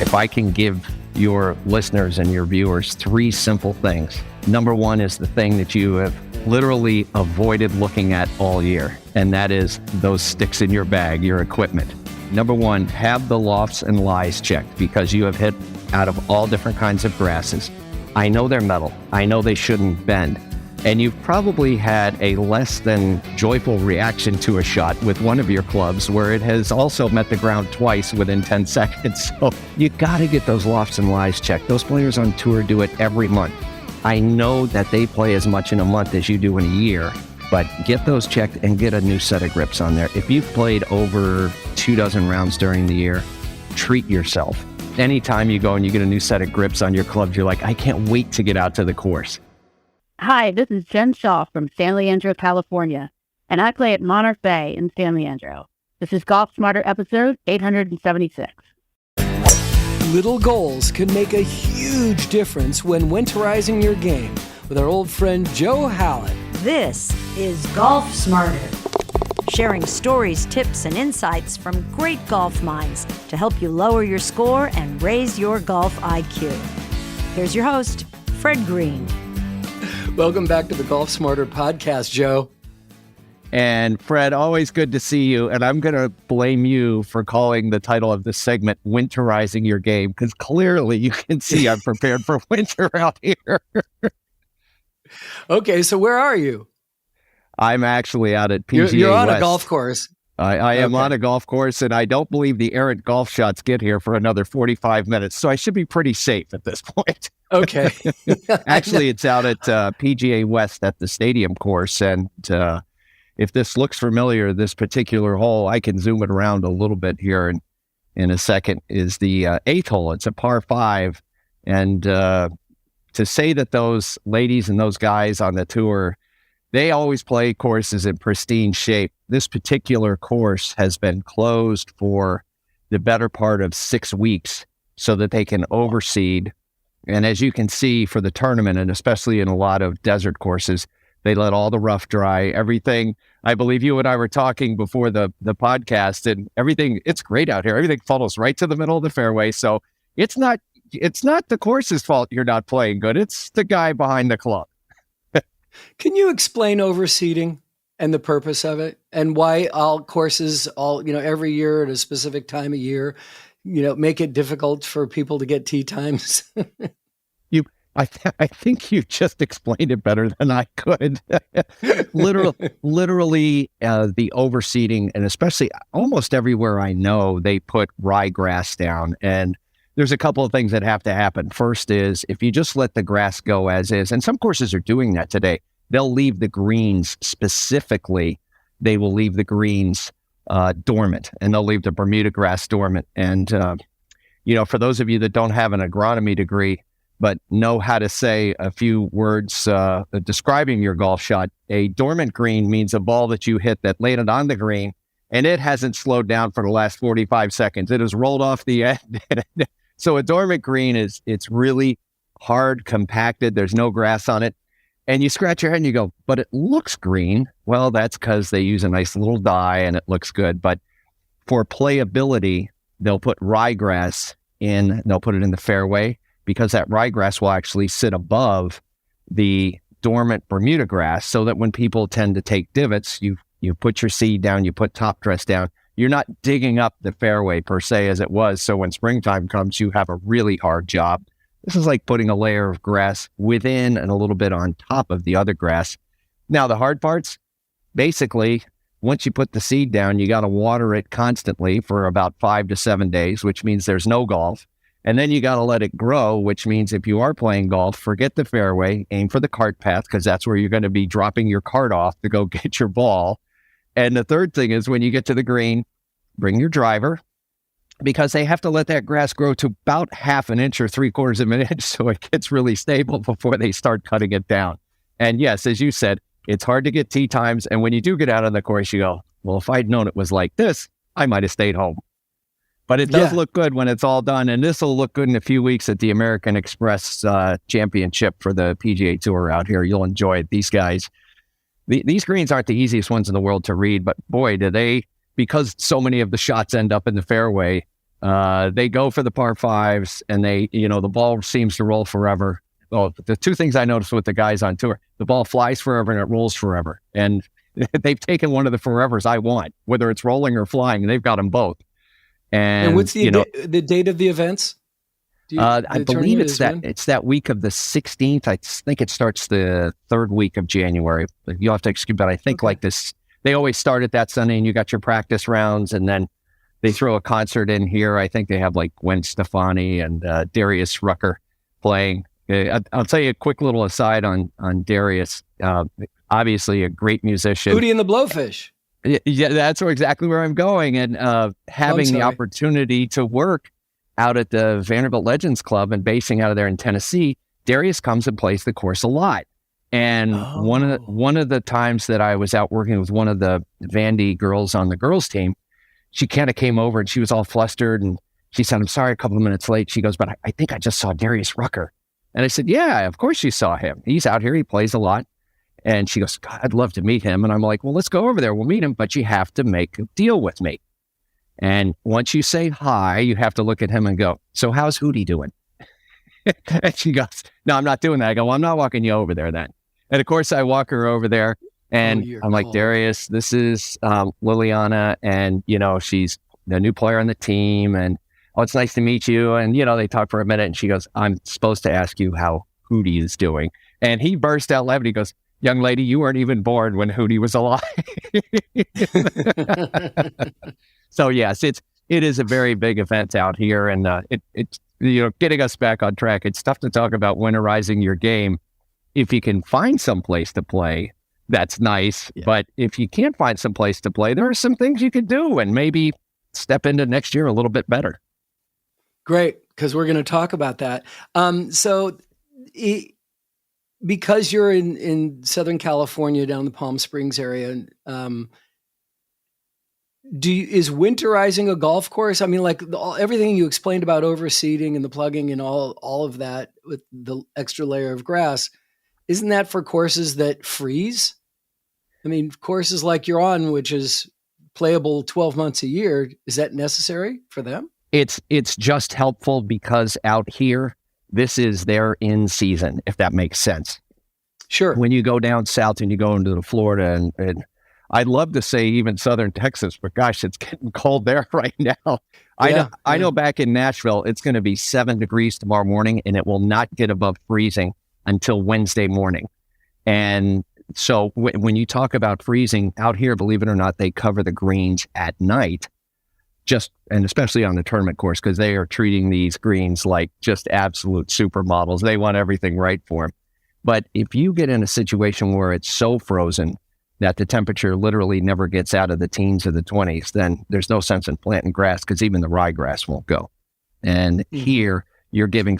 If I can give your listeners and your viewers 3 simple things. Number 1 is the thing that you have literally avoided looking at all year, and that is those sticks in your bag, your equipment. Number 1, have the lofts and lies checked, because you have hit out of all different kinds of grasses. I know they're metal. I know they shouldn't bend. And you've probably had a less than joyful reaction to a shot with one of your clubs where it has also met the ground twice within 10 seconds. So you got to get those lofts and lies checked. Those players on tour do it every month. I know that they play as much in a month as you do in a year, but get those checked and get a new set of grips on there. If you've played over 24 rounds during the year, treat yourself. Anytime you go and you get a new set of grips on your clubs, you're like, I can't wait to get out to the course. Hi, this is Jen Shaw from San Leandro, California, and I play at Monarch Bay in San Leandro. This is Golf Smarter episode 876. Little goals can make a huge difference when winterizing your game with our old friend Joe Hallett. This is Golf Smarter, sharing stories, tips, and insights from great golf minds to help you lower your score and raise your golf IQ. Here's your host, Fred Green. Welcome back to the Golf Smarter podcast, Joe. And Fred, always good to see you. And I'm going to blame you for calling the title of this segment Winterizing Your Game, because clearly you can see I'm prepared for winter out here. Okay, so where are you? I'm actually out at PGA You're on West. a golf course. I am on a golf course, and I don't believe the errant golf shots get here for another 45 minutes. So I should be pretty safe at this point. Okay. Actually, it's out at PGA West at the stadium course. And if this looks familiar, this particular hole, I can zoom it around a little bit here in a second, is the 8th hole. It's a par 5. And to say that those ladies and those guys on the tour, they always play courses in pristine shape. This particular course has been closed for the better part of 6 weeks so that they can overseed. And as you can see for the tournament, and especially in a lot of desert courses, they let all the rough dry, everything. I believe you and I were talking before the podcast, and everything, it's great out here. Everything funnels right to the middle of the fairway. So it's not the course's fault you're not playing good. It's the guy behind the club. Can you explain overseeding and the purpose of it, and why all courses, every year at a specific time of year, make it difficult for people to get tee times? I think you just explained it better than I could. Literally, the overseeding, and especially almost everywhere I know, they put ryegrass down. And there's a couple of things that have to happen. First is, if you just let the grass go as is, and some courses are doing that today, they'll leave the greens specifically. They will leave the greens dormant, and they'll leave the Bermuda grass dormant. And, for those of you that don't have an agronomy degree, but know how to say a few words describing your golf shot, a dormant green means a ball that you hit that landed on the green, and it hasn't slowed down for the last 45 seconds. It has rolled off the end. So a dormant green it's really hard, compacted. There's no grass on it. And you scratch your head and you go, but it looks green. Well, that's because they use a nice little dye and it looks good. But for playability, they'll put ryegrass in, they'll put it in the fairway, because that ryegrass will actually sit above the dormant Bermuda grass, so that when people tend to take divots, you put your seed down, you put top dress down, you're not digging up the fairway per se as it was. So when springtime comes, you have a really hard job. This is like putting a layer of grass within and a little bit on top of the other grass. Now, the hard parts, basically, once you put the seed down, you got to water it constantly for about 5 to 7 days, which means there's no golf. And then you got to let it grow, which means if you are playing golf, forget the fairway, aim for the cart path, because that's where you're going to be dropping your cart off to go get your ball. And the third thing is, when you get to the green, bring your driver, because they have to let that grass grow to about 1/2 inch or 3/4 of an inch so it gets really stable before they start cutting it down. And yes, as you said, it's hard to get tee times. And when you do get out on the course, you go, well, if I'd known it was like this, I might have stayed home. But it does look good when it's all done. And this will look good in a few weeks at the American Express Championship for the PGA Tour out here. You'll enjoy it. These guys, these greens aren't the easiest ones in the world to read, but boy, do they, because so many of the shots end up in the fairway, They go for the par fives, and the ball seems to roll forever. Well, the two things I noticed with the guys on tour, the ball flies forever and it rolls forever. And they've taken one of the forevers I want, whether it's rolling or flying, and they've got them both. And what's the date of the events? I believe it's that week of the 16th. I think it starts the third week of January. You'll have to excuse, but I think like this, they always start at that Sunday, and you got your practice rounds, and then they throw a concert in here. I think they have like Gwen Stefani and Darius Rucker playing. I'll tell you a quick little aside on Darius. Obviously a great musician. Hootie and the Blowfish. Yeah, that's exactly where I'm going. And having the opportunity to work out at the Vanderbilt Legends Club and basing out of there in Tennessee, Darius comes and plays the course a lot. And one of the times that I was out working with one of the Vandy girls on the girls team, she kind of came over and she was all flustered, and she said, "I'm sorry, a couple of minutes late." She goes, "But I think I just saw Darius Rucker." And I said, "Yeah, of course you saw him. He's out here. He plays a lot." And she goes, "God, I'd love to meet him." And I'm like, "Well, let's go over there. We'll meet him, but you have to make a deal with me. And once you say hi, you have to look at him and go, 'So how's Hootie doing?'" And she goes, "No, I'm not doing that." I go, "Well, I'm not walking you over there then." And of course I walk her over there, and I'm like, "Darius, this is Liliana, and she's the new player on the team, and it's nice to meet you." And they talk for a minute, and she goes, "I'm supposed to ask you how Hootie is doing." And he burst out laughing. He goes, "Young lady, you weren't even born when Hootie was alive." So yes, it is a very big event out here, and it's getting us back on track. It's tough to talk about winterizing your game. If you can find some place to play, that's nice. Yeah. But if you can't find some place to play, there are some things you could do and maybe step into next year a little bit better. Great, because we're going to talk about that. Because you're in Southern California, down the Palm Springs area, is winterizing a golf course? I mean, like everything you explained about overseeding and the plugging and all of that with the extra layer of grass, isn't that for courses that freeze? I mean, courses like you're on, which is playable 12 months a year, is that necessary for them? It's just helpful because out here, this is their in season, if that makes sense. Sure. When you go down south and you go into Florida, and I'd love to say even southern Texas, but gosh, it's getting cold there right now. I know back in Nashville, it's going to be 7 degrees tomorrow morning, and it will not get above freezing until Wednesday morning. And so when you talk about freezing out here, believe it or not, they cover the greens at night, and especially on the tournament course, because they are treating these greens like just absolute supermodels. They want everything right for them. But if you get in a situation where it's so frozen that the temperature literally never gets out of the teens or the 20s, then there's no sense in planting grass, because even the ryegrass won't go. And here you're giving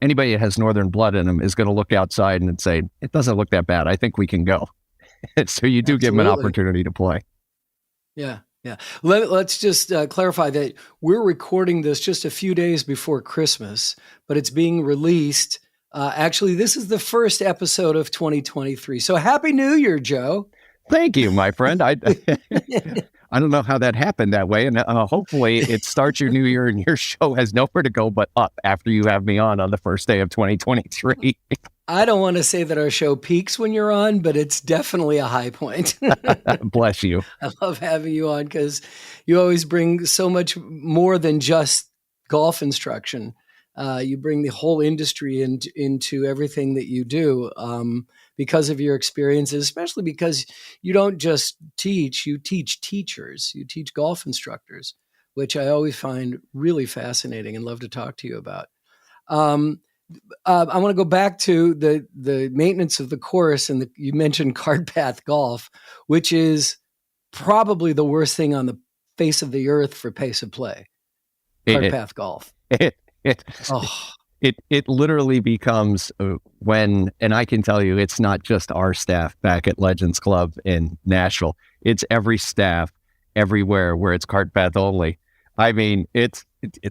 anybody that has northern blood in them is going to look outside and say, "It doesn't look that bad. I think we can go." So you do give them an opportunity to play. Yeah. Yeah. Let's just clarify that we're recording this just a few days before Christmas, but it's being released. Actually, this is the first episode of 2023. So Happy New Year, Joe. Thank you, my friend. I don't know how that happened that way. And hopefully it starts your new year and your show has nowhere to go but up after you have me on the first day of 2023. I don't want to say that our show peaks when you're on, but it's definitely a high point. Bless you. I love having you on because you always bring so much more than just golf instruction. You bring the whole industry into everything that you do because of your experiences, especially because you don't just teach, you teach teachers, you teach golf instructors, which I always find really fascinating and love to talk to you about. I want to go back to the maintenance of the course, and you mentioned cart path golf, which is probably the worst thing on the face of the earth for pace of play. Cart path golf. It literally becomes and I can tell you, it's not just our staff back at Legends Club in Nashville. It's every staff everywhere where it's cart path only. I mean, it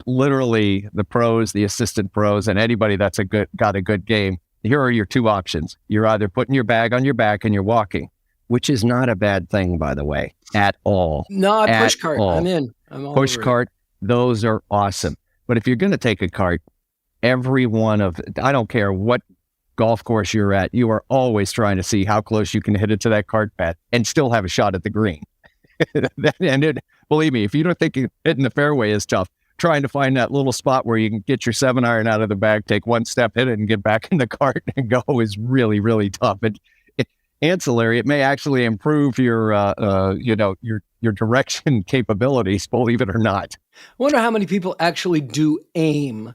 literally the pros, the assistant pros, and anybody that's got a good game. Here are your two options. You're either putting your bag on your back and you're walking, which is not a bad thing, by the way, at all. No, I push cart. I'm in. I'm all push over it. cart, those are awesome. But if you're going to take a cart, I don't care what golf course you're at, you are always trying to see how close you can hit it to that cart path and still have a shot at the green. Believe me, if you don't think hitting the fairway is tough, trying to find that little spot where you can get your 7-iron out of the bag, take one step, hit it, and get back in the cart and go is really, really tough. Ancillary, it may actually improve your direction capabilities, believe it or not. I wonder how many people actually do aim,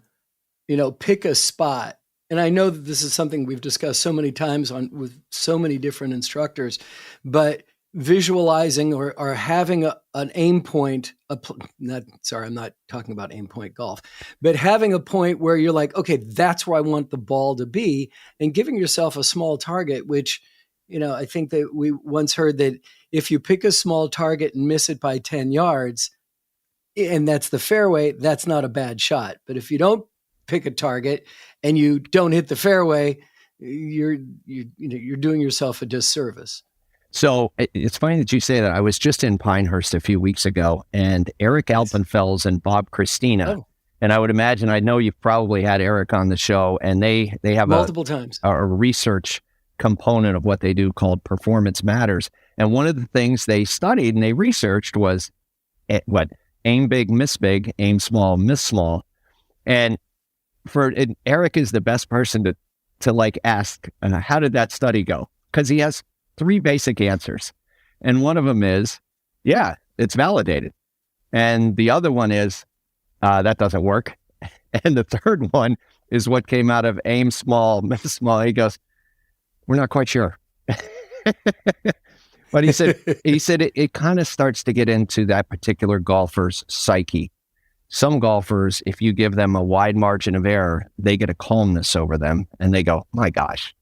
pick a spot. And I know that this is something we've discussed so many times with so many different instructors, but visualizing or having an aim point, I'm not talking about aim point golf, but having a point where you're like, okay, that's where I want the ball to be, and giving yourself a small target, which, I think that we once heard that if you pick a small target and miss it by 10 yards, and that's the fairway, that's not a bad shot. But if you don't pick a target and you don't hit the fairway, you're doing yourself a disservice. So it's funny that you say that. I was just in Pinehurst a few weeks ago, and Eric Alpenfels and Bob Christina. Oh. And I would imagine, I know you've probably had Eric on the show, and they have multiple times a research component of what they do called Performance Matters. And one of the things they studied and they researched was aim big, miss big, aim small, miss small. And Eric is the best person to ask, how did that study go? Because he has 3 basic answers. And one of them is, yeah, it's validated. And the other one is, that doesn't work. And the third one is what came out of aim small, miss small. He goes, we're not quite sure. But he said it kind of starts to get into that particular golfer's psyche. Some golfers, if you give them a wide margin of error, they get a calmness over them and they go, my gosh,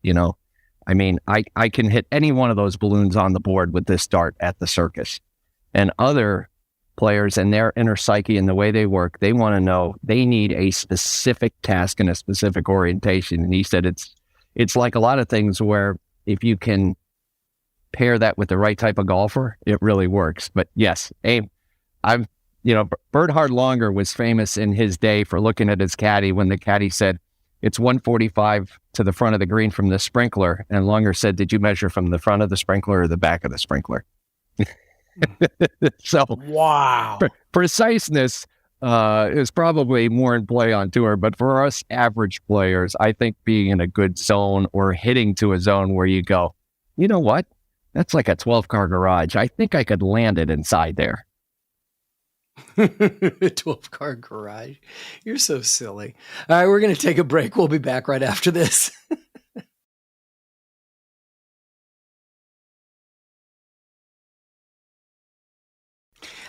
I can hit any one of those balloons on the board with this dart at the circus. And other players and their inner psyche and the way they work, they want to know, they need a specific task and a specific orientation. And he said it's like a lot of things where if you can pair that with the right type of golfer, it really works. But yes, Bernhard Longer was famous in his day for looking at his caddy when the caddy said, it's 145 to the front of the green from the sprinkler. And Longer said, did you measure from the front of the sprinkler or the back of the sprinkler? So, wow. Preciseness is probably more in play on tour. But for us average players, I think being in a good zone or hitting to a zone where you go, you know what? That's like a 12-car garage. I think I could land it inside there. 12-car garage. You're so silly. All right, we're going to take a break. We'll be back right after this.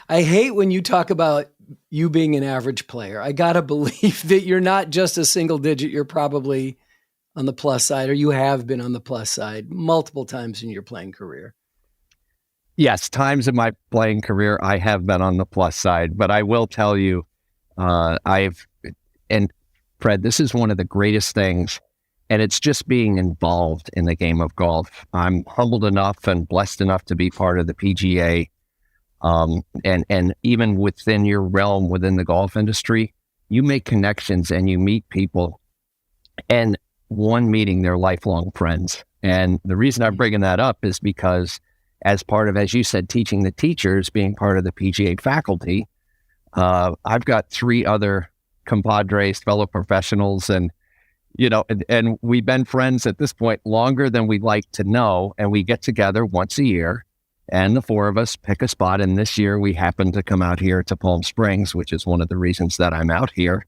I hate when you talk about you being an average player. I got to believe that you're not just a single digit. You're probably on the plus side, or you have been on the plus side multiple times in your playing career. Yes, times in my playing career, I have been on the plus side, but I will tell you, and Fred, this is one of the greatest things, and it's just being involved in the game of golf. I'm humbled enough and blessed enough to be part of the PGA, and even within your realm, within the golf industry, you make connections and you meet people, and one meeting, they're lifelong friends. And the reason I'm bringing that up is because as part of, as you said, teaching the teachers, being part of the PGA faculty, I've got 3 other compadres, fellow professionals, and we've been friends at this point longer than we'd like to know, and we get together once a year, and the 4 of us pick a spot, and this year we happen to come out here to Palm Springs, which is one of the reasons that I'm out here.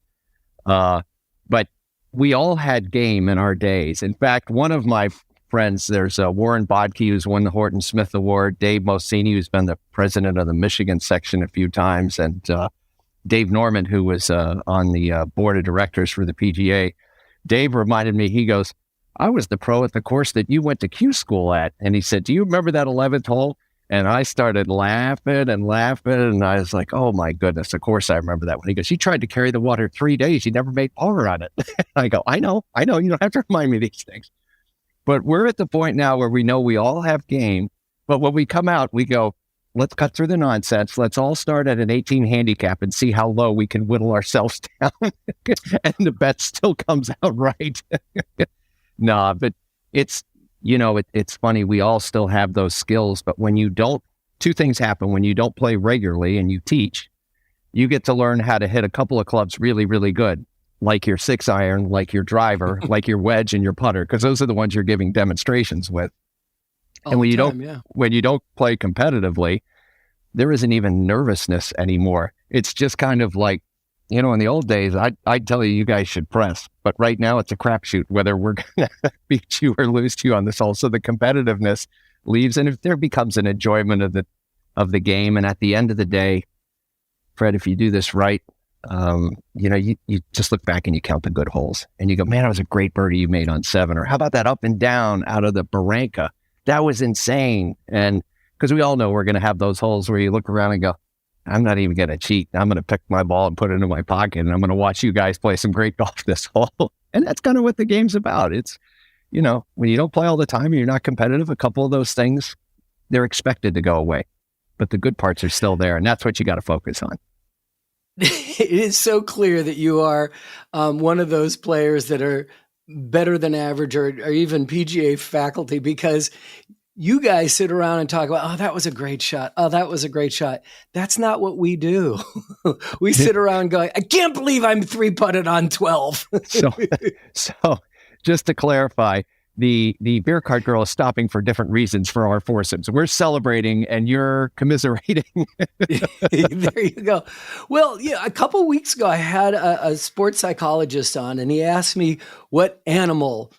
But we all had game in our days. In fact, one of my friends, there's Warren Bodke, who's won the Horton Smith Award, Dave Mosini, who's been the president of the Michigan section a few times, and Dave Norman, who was on the board of directors for the PGA. Dave reminded me, he goes, I was the pro at the course that you went to Q school at. And he said, do you remember that 11th hole? And I started laughing, and I was like, oh my goodness, of course I remember that one. He goes, you tried to carry the water 3 days. You never made par on it. I go, I know. You don't have to remind me these things. But we're at the point now where we know we all have game. But when we come out, we go, let's cut through the nonsense. Let's all start at an 18 handicap and see how low we can whittle ourselves down. And the bet still comes out right. Nah, but it's, it's funny. We all still have those skills, but when you don't, two things happen. When you don't play regularly and you teach, you get to learn how to hit a couple of clubs really, really good, like your 6-iron, like your driver, like your wedge and your putter, because those are the ones you're giving demonstrations with. And when you don't play competitively, there isn't even nervousness anymore. It's just kind of like, in the old days, I'd tell you guys should press, but right now it's a crapshoot whether we're going to beat you or lose to you on this hole. So the competitiveness leaves, and if there becomes an enjoyment of the game, and at the end of the day, Fred, if you do this right, you just look back and you count the good holes, and you go, man, that was a great birdie you made on 7, or how about that up and down out of the Barranca? That was insane. And because we all know we're going to have those holes where you look around and go, I'm not even going to cheat. I'm going to pick my ball and put it in my pocket, and I'm going to watch you guys play some great golf this hole. And that's kind of what the game's about. It's, when you don't play all the time and you're not competitive, a couple of those things, they're expected to go away. But the good parts are still there, and that's what you got to focus on. It is so clear that you are one of those players that are better than average or even PGA faculty, because you guys sit around and talk about, oh, that was a great shot. Oh, that was a great shot. That's not what we do. We sit around going, I can't believe I'm 3-putted on 12. So just to clarify, the beer cart girl is stopping for different reasons for our foursomes. We're celebrating and you're commiserating. There you go. Well, a couple of weeks ago, I had a sports psychologist on, and he asked me what animal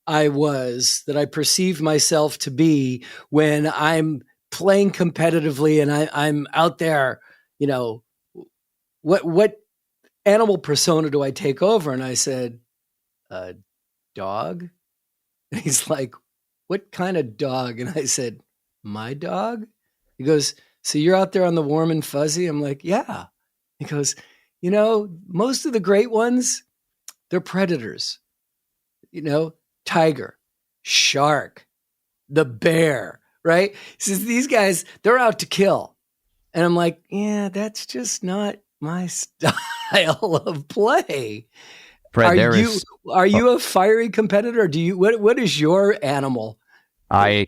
I was, that I perceived myself to be when I'm playing competitively and I'm out there, what animal persona do I take over? And I said, dog. And he's like, what kind of dog? And I said, my dog? He goes, so you're out there on the warm and fuzzy? I'm like, yeah. He goes, most of the great ones, they're predators. Tiger, shark, the bear, right? He says, these guys, they're out to kill. And I'm like, yeah, that's just not my style of play. Fred, are you a fiery competitor? What is your animal? I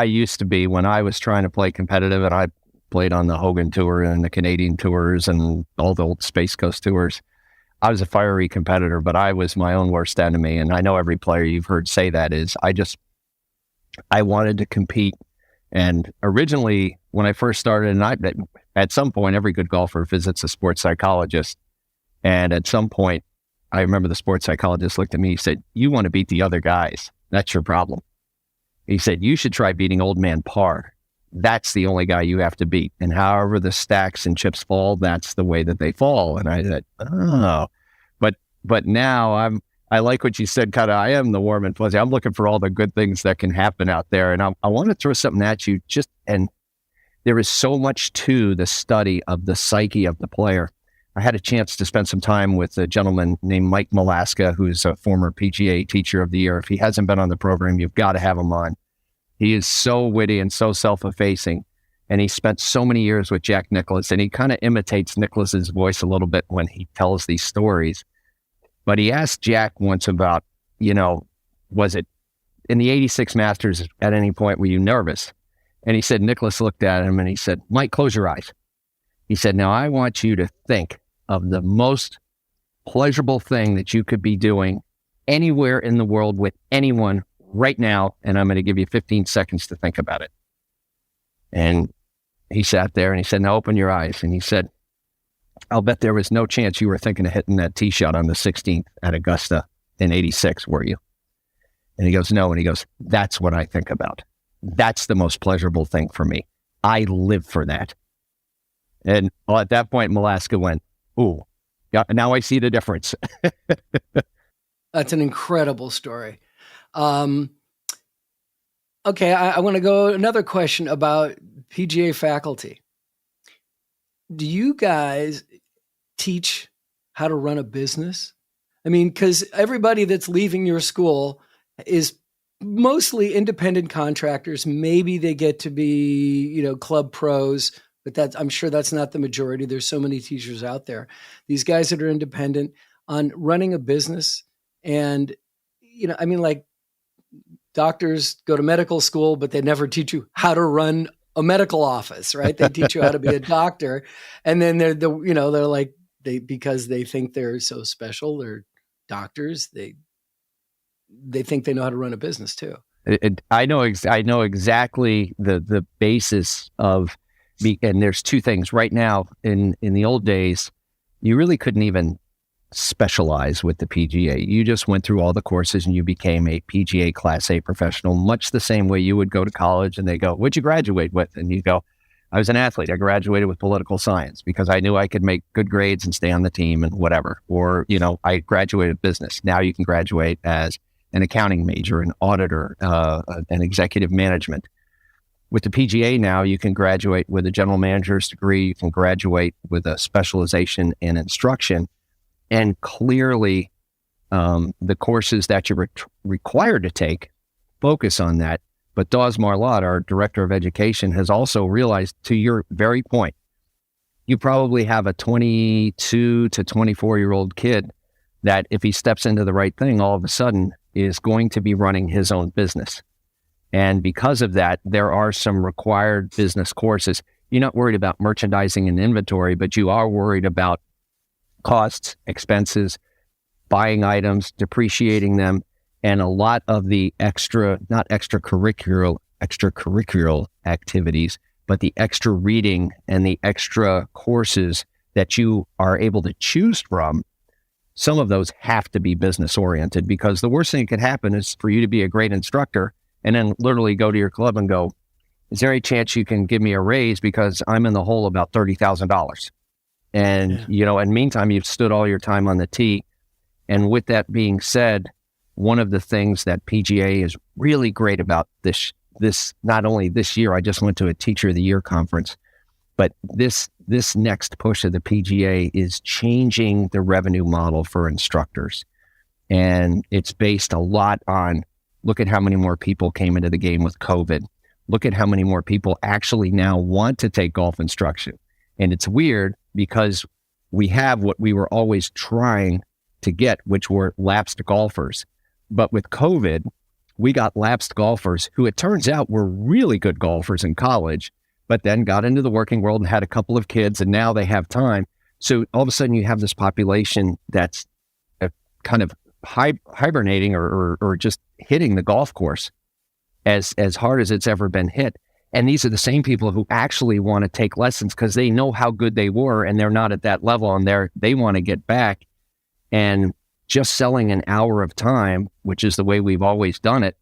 used to be, when I was trying to play competitive, and I played on the Hogan Tour and the Canadian Tours and all the old Space Coast Tours. I was a fiery competitor, but I was my own worst enemy. And I know every player you've heard say that is, I wanted to compete. And originally, when I first started, and at some point, every good golfer visits a sports psychologist. And at some point, I remember the sports psychologist looked at me, he said, you want to beat the other guys. That's your problem. He said, you should try beating old man Parr. That's the only guy you have to beat. And however the stacks and chips fall, that's the way that they fall. And I said, oh, but now I like what you said, kind of, I am the warm and fuzzy. I'm looking for all the good things that can happen out there. And I want to throw something at you, and there is so much to the study of the psyche of the player. I had a chance to spend some time with a gentleman named Mike Malaska, who's a former PGA Teacher of the Year. If he hasn't been on the program, you've got to have him on. He is so witty and so self-effacing, and he spent so many years with Jack Nicklaus, and he kind of imitates Nicklaus's voice a little bit when he tells these stories. But he asked Jack once about, was it in the 86 Masters at any point were you nervous? And he said, Nicklaus looked at him and he said, Mike, close your eyes. He said, now I want you to think of the most pleasurable thing that you could be doing anywhere in the world with anyone right now, and I'm going to give you 15 seconds to think about it. And he sat there and he said, now open your eyes. And he said, I'll bet there was no chance you were thinking of hitting that tee shot on the 16th at Augusta in 86, were you? And he goes, no. And he goes, that's what I think about. That's the most pleasurable thing for me. I live for that. And at that point, Malaska went, ooh, yeah, now I see the difference. That's an incredible story. Okay, I want to go another question about PGA faculty. Do you guys teach how to run a business? I mean, because everybody that's leaving your school is mostly independent contractors. Maybe they get to be, club pros, but I'm sure that's not the majority. There's so many teachers out there. These guys that are independent on running a business. And, like doctors go to medical school, but they never teach you how to run a medical office, right? They teach you how to be a doctor. And then they're like, because they think they're so special, they're doctors. They think they know how to run a business too. I know exactly the basis of, and there's two things right now. In the old days, you really couldn't even specialize with the PGA. You just went through all the courses and you became a PGA Class A professional, much the same way you would go to college and they go, "What'd you graduate with?" And you go, "I was an athlete. I graduated with political science because I knew I could make good grades and stay on the team and whatever." Or, I graduated business. Now you can graduate as an accounting major, an auditor, an executive management. With the PGA now, you can graduate with a general manager's degree. You can graduate with a specialization in instruction. And clearly, the courses that you're required to take focus on that. But Dawes Marlott, our director of education, has also realized, to your very point, you probably have a 22 to 24-year-old kid that if he steps into the right thing, all of a sudden is going to be running his own business. And because of that, there are some required business courses. You're not worried about merchandising and inventory, but you are worried about costs, expenses, buying items, depreciating them, and a lot of the extracurricular activities, but the extra reading and the extra courses that you are able to choose from. Some of those have to be business oriented, because the worst thing that could happen is for you to be a great instructor and then literally go to your club and go, "Is there any chance you can give me a raise because I'm in the hole about $30,000? And, in meantime, you've stood all your time on the tee. And with that being said, one of the things that PGA is really great about this, not only this year, I just went to a Teacher of the Year conference, but this next push of the PGA is changing the revenue model for instructors. And it's based a lot on, look at how many more people came into the game with COVID. Look at how many more people actually now want to take golf instruction. And it's weird because we have what we were always trying to get, which were lapsed golfers. But with COVID, we got lapsed golfers who it turns out were really good golfers in college, but then got into the working world and had a couple of kids, and now they have time. So all of a sudden you have this population that's kind of hibernating or just hitting the golf course as hard as it's ever been hit. And these are the same people who actually want to take lessons because they know how good they were and they're not at that level and they want to get back. And just selling an hour of time, which is the way we've always done it,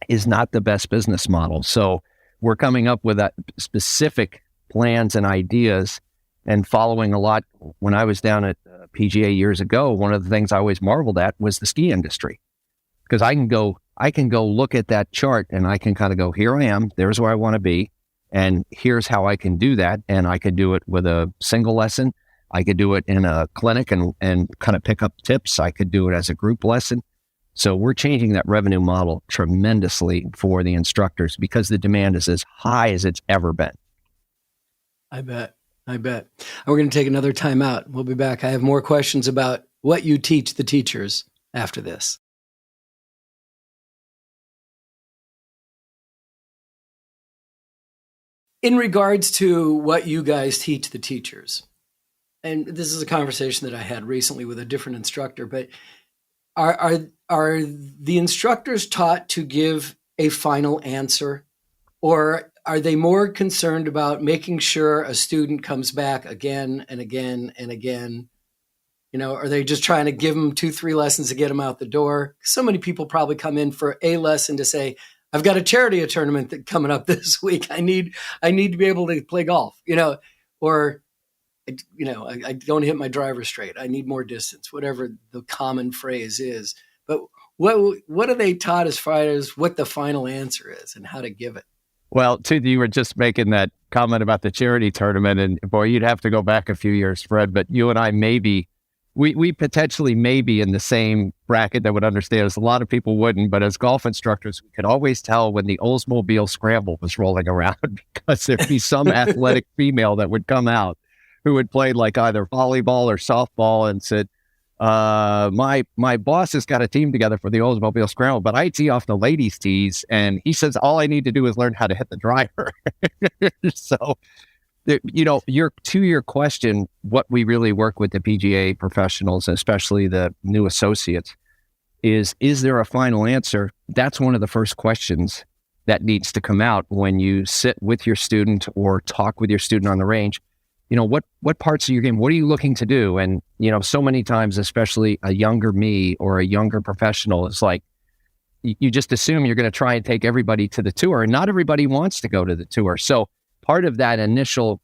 is not the best business model. So we're coming up with specific plans and ideas and following a lot. When I was down at PGA years ago, one of the things I always marveled at was the ski industry, because I can go look at that chart and I can kind of go, here I am, there's where I want to be, and here's how I can do that. And I could do it with a single lesson. I could do it in a clinic and kind of pick up tips. I could do it as a group lesson. So we're changing that revenue model tremendously for the instructors because the demand is as high as it's ever been. I bet. We're going to take another time out. We'll be back. I have more questions about what you teach the teachers after this. In regards to what you guys teach the teachers, and this is a conversation that I had recently with a different instructor, but are the instructors taught to give a final answer, or are they more concerned about making sure a student comes back again and again and again? Are they just trying to give them 2-3 lessons to get them out the door? So many people probably come in for a lesson to say, I've got a charity tournament coming up this week. I need to be able to play golf, or I don't hit my driver straight. I need more distance, whatever the common phrase is. But what are they taught as far as what the final answer is and how to give it? Well, you were just making that comment about the charity tournament, and boy, you'd have to go back a few years, Fred, but you and I maybe we potentially may be in the same bracket that would understand us. A lot of people wouldn't, but as golf instructors, we could always tell when the Oldsmobile Scramble was rolling around because there'd be some athletic female that would come out who had played like either volleyball or softball and said, my boss has got a team together for the Oldsmobile Scramble, but I tee off the ladies' tees, and he says all I need to do is learn how to hit the driver. So, to your question, what we really work with the PGA professionals, especially the new associates, is there a final answer? That's one of the first questions that needs to come out when you sit with your student or talk with your student on the range. What parts of your game, what are you looking to do? And, so many times, especially a younger me or a younger professional, is like, you just assume you're going to try and take everybody to the tour, and not everybody wants to go to the tour. So part of that initial,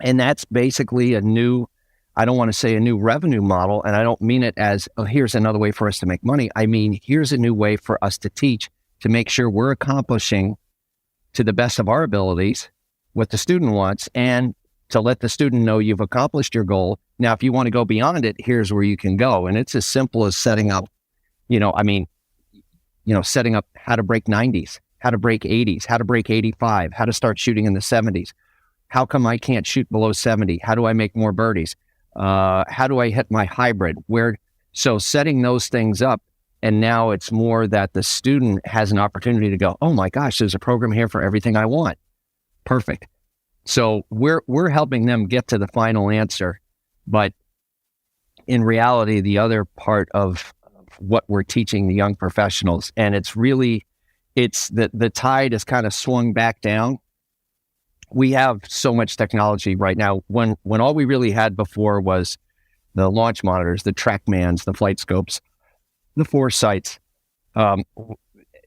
and that's basically I don't want to say a new revenue model, and I don't mean it as, oh, here's another way for us to make money. I mean, here's a new way for us to teach to make sure we're accomplishing to the best of our abilities what the student wants, and to let the student know you've accomplished your goal. Now, if you want to go beyond it, here's where you can go. And it's as simple as setting up, setting up how to break 90s, how to break 80s, how to break 85, how to start shooting in the 70s. How come I can't shoot below 70? How do I make more birdies? How do I hit my hybrid? So setting those things up, and now it's more that the student has an opportunity to go, oh my gosh, there's a program here for everything I want. Perfect. So we're helping them get to the final answer. But in reality, the other part of what we're teaching the young professionals, and it's the tide has kind of swung back down. We have so much technology right now. When all we really had before was the launch monitors, the TrackMans, the flight scopes, the foresights. The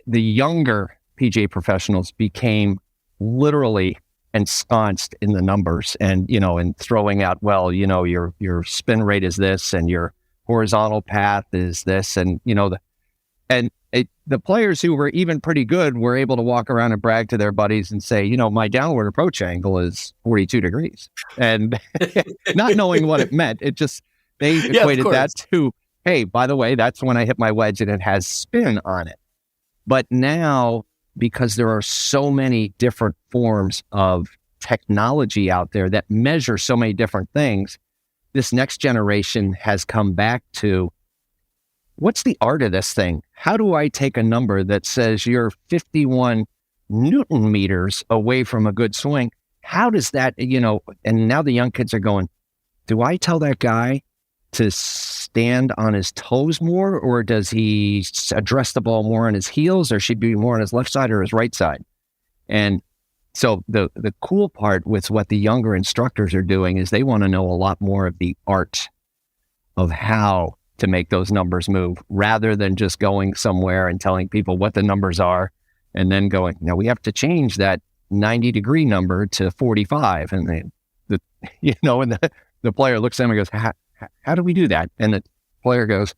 younger PGA professionals became literally ensconced in the numbers, and throwing out, your spin rate is this, and your horizontal path is this, and the players who were even pretty good were able to walk around and brag to their buddies and say, my downward approach angle is 42 degrees, and not knowing what it meant. It just, they equated that to, hey, by the way, that's when I hit my wedge and it has spin on it. But now, because there are so many different forms of technology out there that measure so many different things, this next generation has come back to, what's the art of this thing? How do I take a number that says you're 51 Newton meters away from a good swing? How does that, and now the young kids are going, do I tell that guy to stand on his toes more, or does he address the ball more on his heels, or should be more on his left side or his right side? And so the cool part with what the younger instructors are doing is they want to know a lot more of the art of how to make those numbers move, rather than just going somewhere and telling people what the numbers are and then going, now we have to change that 90-degree number to 45. And the player looks at him and goes, how do we do that? And the player goes,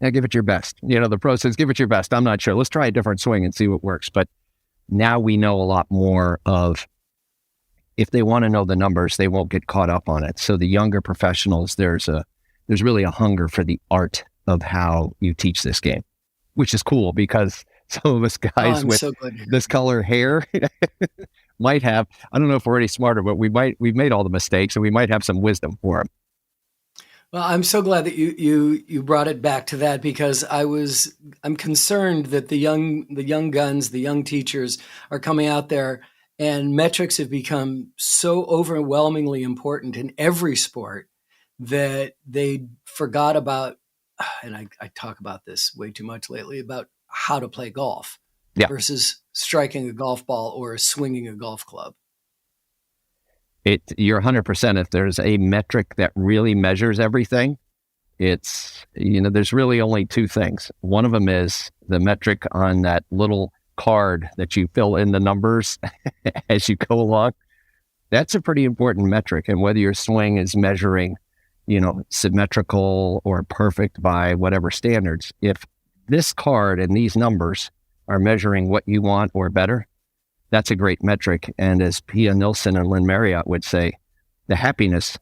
yeah, give it your best. The pro says, give it your best. I'm not sure. Let's try a different swing and see what works. But now we know a lot more of, if they want to know the numbers, they won't get caught up on it. So the younger professionals, there's really a hunger for the art of how you teach this game, which is cool, because some of us guys with this color hair might have, I don't know if we're any smarter, but we've made all the mistakes, and we might have some wisdom for them. Well, I'm so glad that you brought it back to that, because I'm concerned that the young guns, the young teachers are coming out there, and metrics have become so overwhelmingly important in every sport that they forgot about, and I talk about this way too much lately, about how to play golf versus striking a golf ball or swinging a golf club. You're 100%. If there's a metric that really measures everything, it's, there's really only two things. One of them is the metric on that little card that you fill in the numbers as you go along. That's a pretty important metric. And whether your swing is measuring, symmetrical or perfect by whatever standards, if this card and these numbers are measuring what you want or better, that's a great metric. And as Pia Nilsson and Lynn Marriott would say, the happiness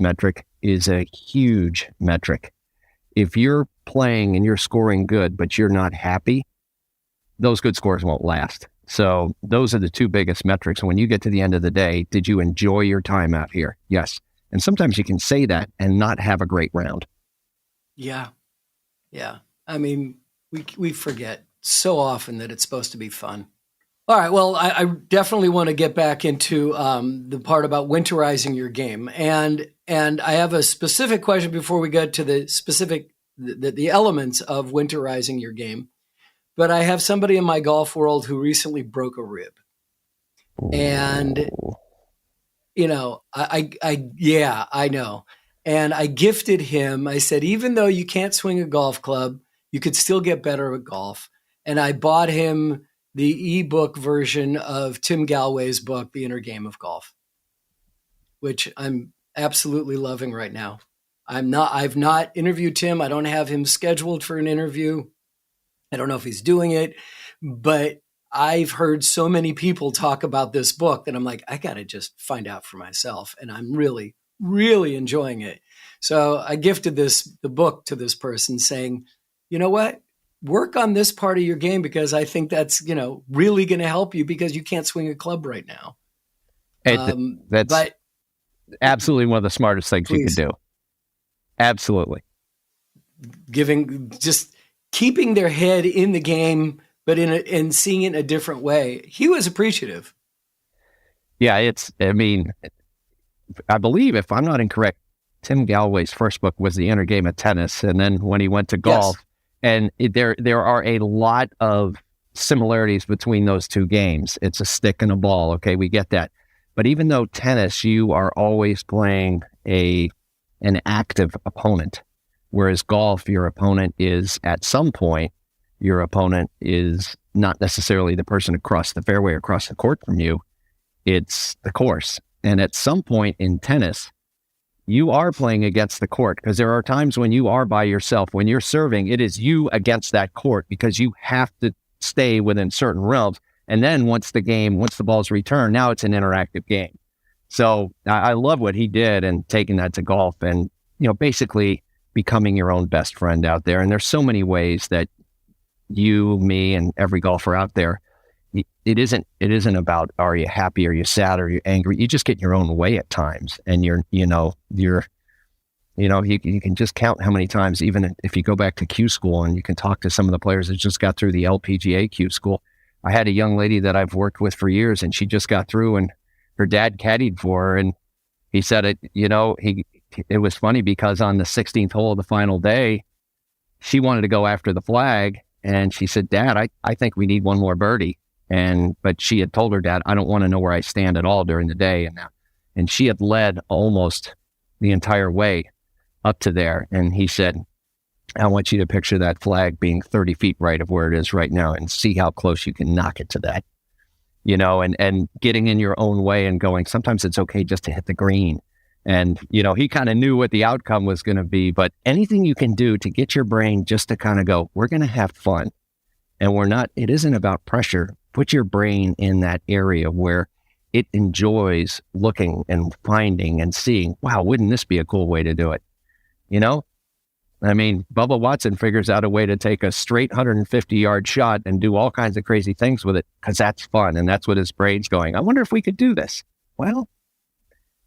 metric is a huge metric. If you're playing and you're scoring good, but you're not happy, those good scores won't last. So those are the two biggest metrics. When you get to the end of the day, did you enjoy your time out here? Yes. And sometimes you can say that and not have a great round. Yeah. Yeah. I mean, we forget so often that it's supposed to be fun. All right. Well, I definitely want to get back into the part about winterizing your game. And I have a specific question before we get to the specific, the elements of winterizing your game. But I have somebody in my golf world who recently broke a rib. And, you know, I know. And I gifted him, I said, even though you can't swing a golf club, you could still get better at golf. And I bought him the ebook version of Tim Gallwey's book, The Inner Game of Golf, which I'm absolutely loving right now. I've not interviewed Tim. I don't have him scheduled for an interview. I don't know if he's doing it, but I've heard so many people talk about this book that I'm like, I got to just find out for myself. And I'm really, really enjoying it. So I gifted the book to this person saying, you know what? Work on this part of your game because I think that's, you know, really going to help you because you can't swing a club right now. That's absolutely one of the smartest things you can do. Absolutely. Just keeping their head in the game, but and seeing it in a different way. He was appreciative. Yeah, I believe, if I'm not incorrect, Tim Gallwey's first book was The Inner Game of Tennis. And then when he went to golf, yes. And there are a lot of similarities between those two games. It's a stick and a ball. Okay, we get that. But even though tennis, you are always playing an active opponent, whereas golf, your opponent is, at some point, your opponent is not necessarily the person across the fairway or across the court from you. It's the course. And at some point in tennis, you are playing against the court because there are times when you are by yourself. When you're serving, it is you against that court because you have to stay within certain realms. And then once the ball's returned, now it's an interactive game. So I love what he did and taking that to golf and, you know, basically becoming your own best friend out there. And there's so many ways that you, me, and every golfer out there, it isn't about, are you happy, are you sad, are you angry? You just get in your own way at times. And you can just count how many times, even if you go back to Q school and you can talk to some of the players that just got through the LPGA Q school. I had a young lady that I've worked with for years and she just got through and her dad caddied for her. And he said it was funny because on the 16th hole of the final day, she wanted to go after the flag. And she said, Dad, I think we need one more birdie. But she had told her dad, I don't want to know where I stand at all during the day. And she had led almost the entire way up to there. And he said, I want you to picture that flag being 30 feet right of where it is right now and see how close you can knock it to that, you know, and getting in your own way and going, sometimes it's okay just to hit the green. And, you know, he kind of knew what the outcome was going to be, but anything you can do to get your brain just to kind of go, we're going to have fun. And it isn't about pressure. Put your brain in that area where it enjoys looking and finding and seeing, wow, wouldn't this be a cool way to do it? You know, I mean, Bubba Watson figures out a way to take a straight 150-yard shot and do all kinds of crazy things with it because that's fun. And that's what his brain's going, I wonder if we could do this. Well,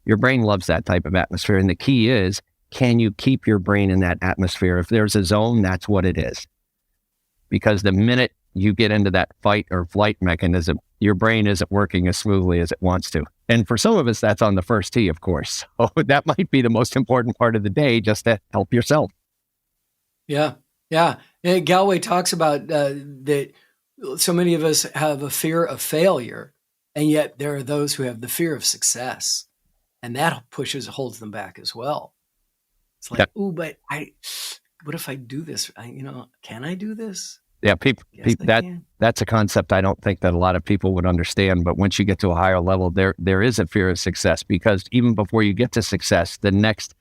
your brain loves that type of atmosphere. And the key is, can you keep your brain in that atmosphere? If there's a zone, that's what it is. Because the minute you get into that fight or flight mechanism, your brain isn't working as smoothly as it wants to. And for some of us, that's on the first tee, of course. So that might be the most important part of the day, just to help yourself. Yeah. Yeah. And Gallwey talks about that so many of us have a fear of failure, and yet there are those who have the fear of success, and that holds them back as well. It's like, ooh, but what if I do this? Can I do this? Yeah, that's a concept I don't think that a lot of people would understand. But once you get to a higher level, there is a fear of success, because even before you get to success, the next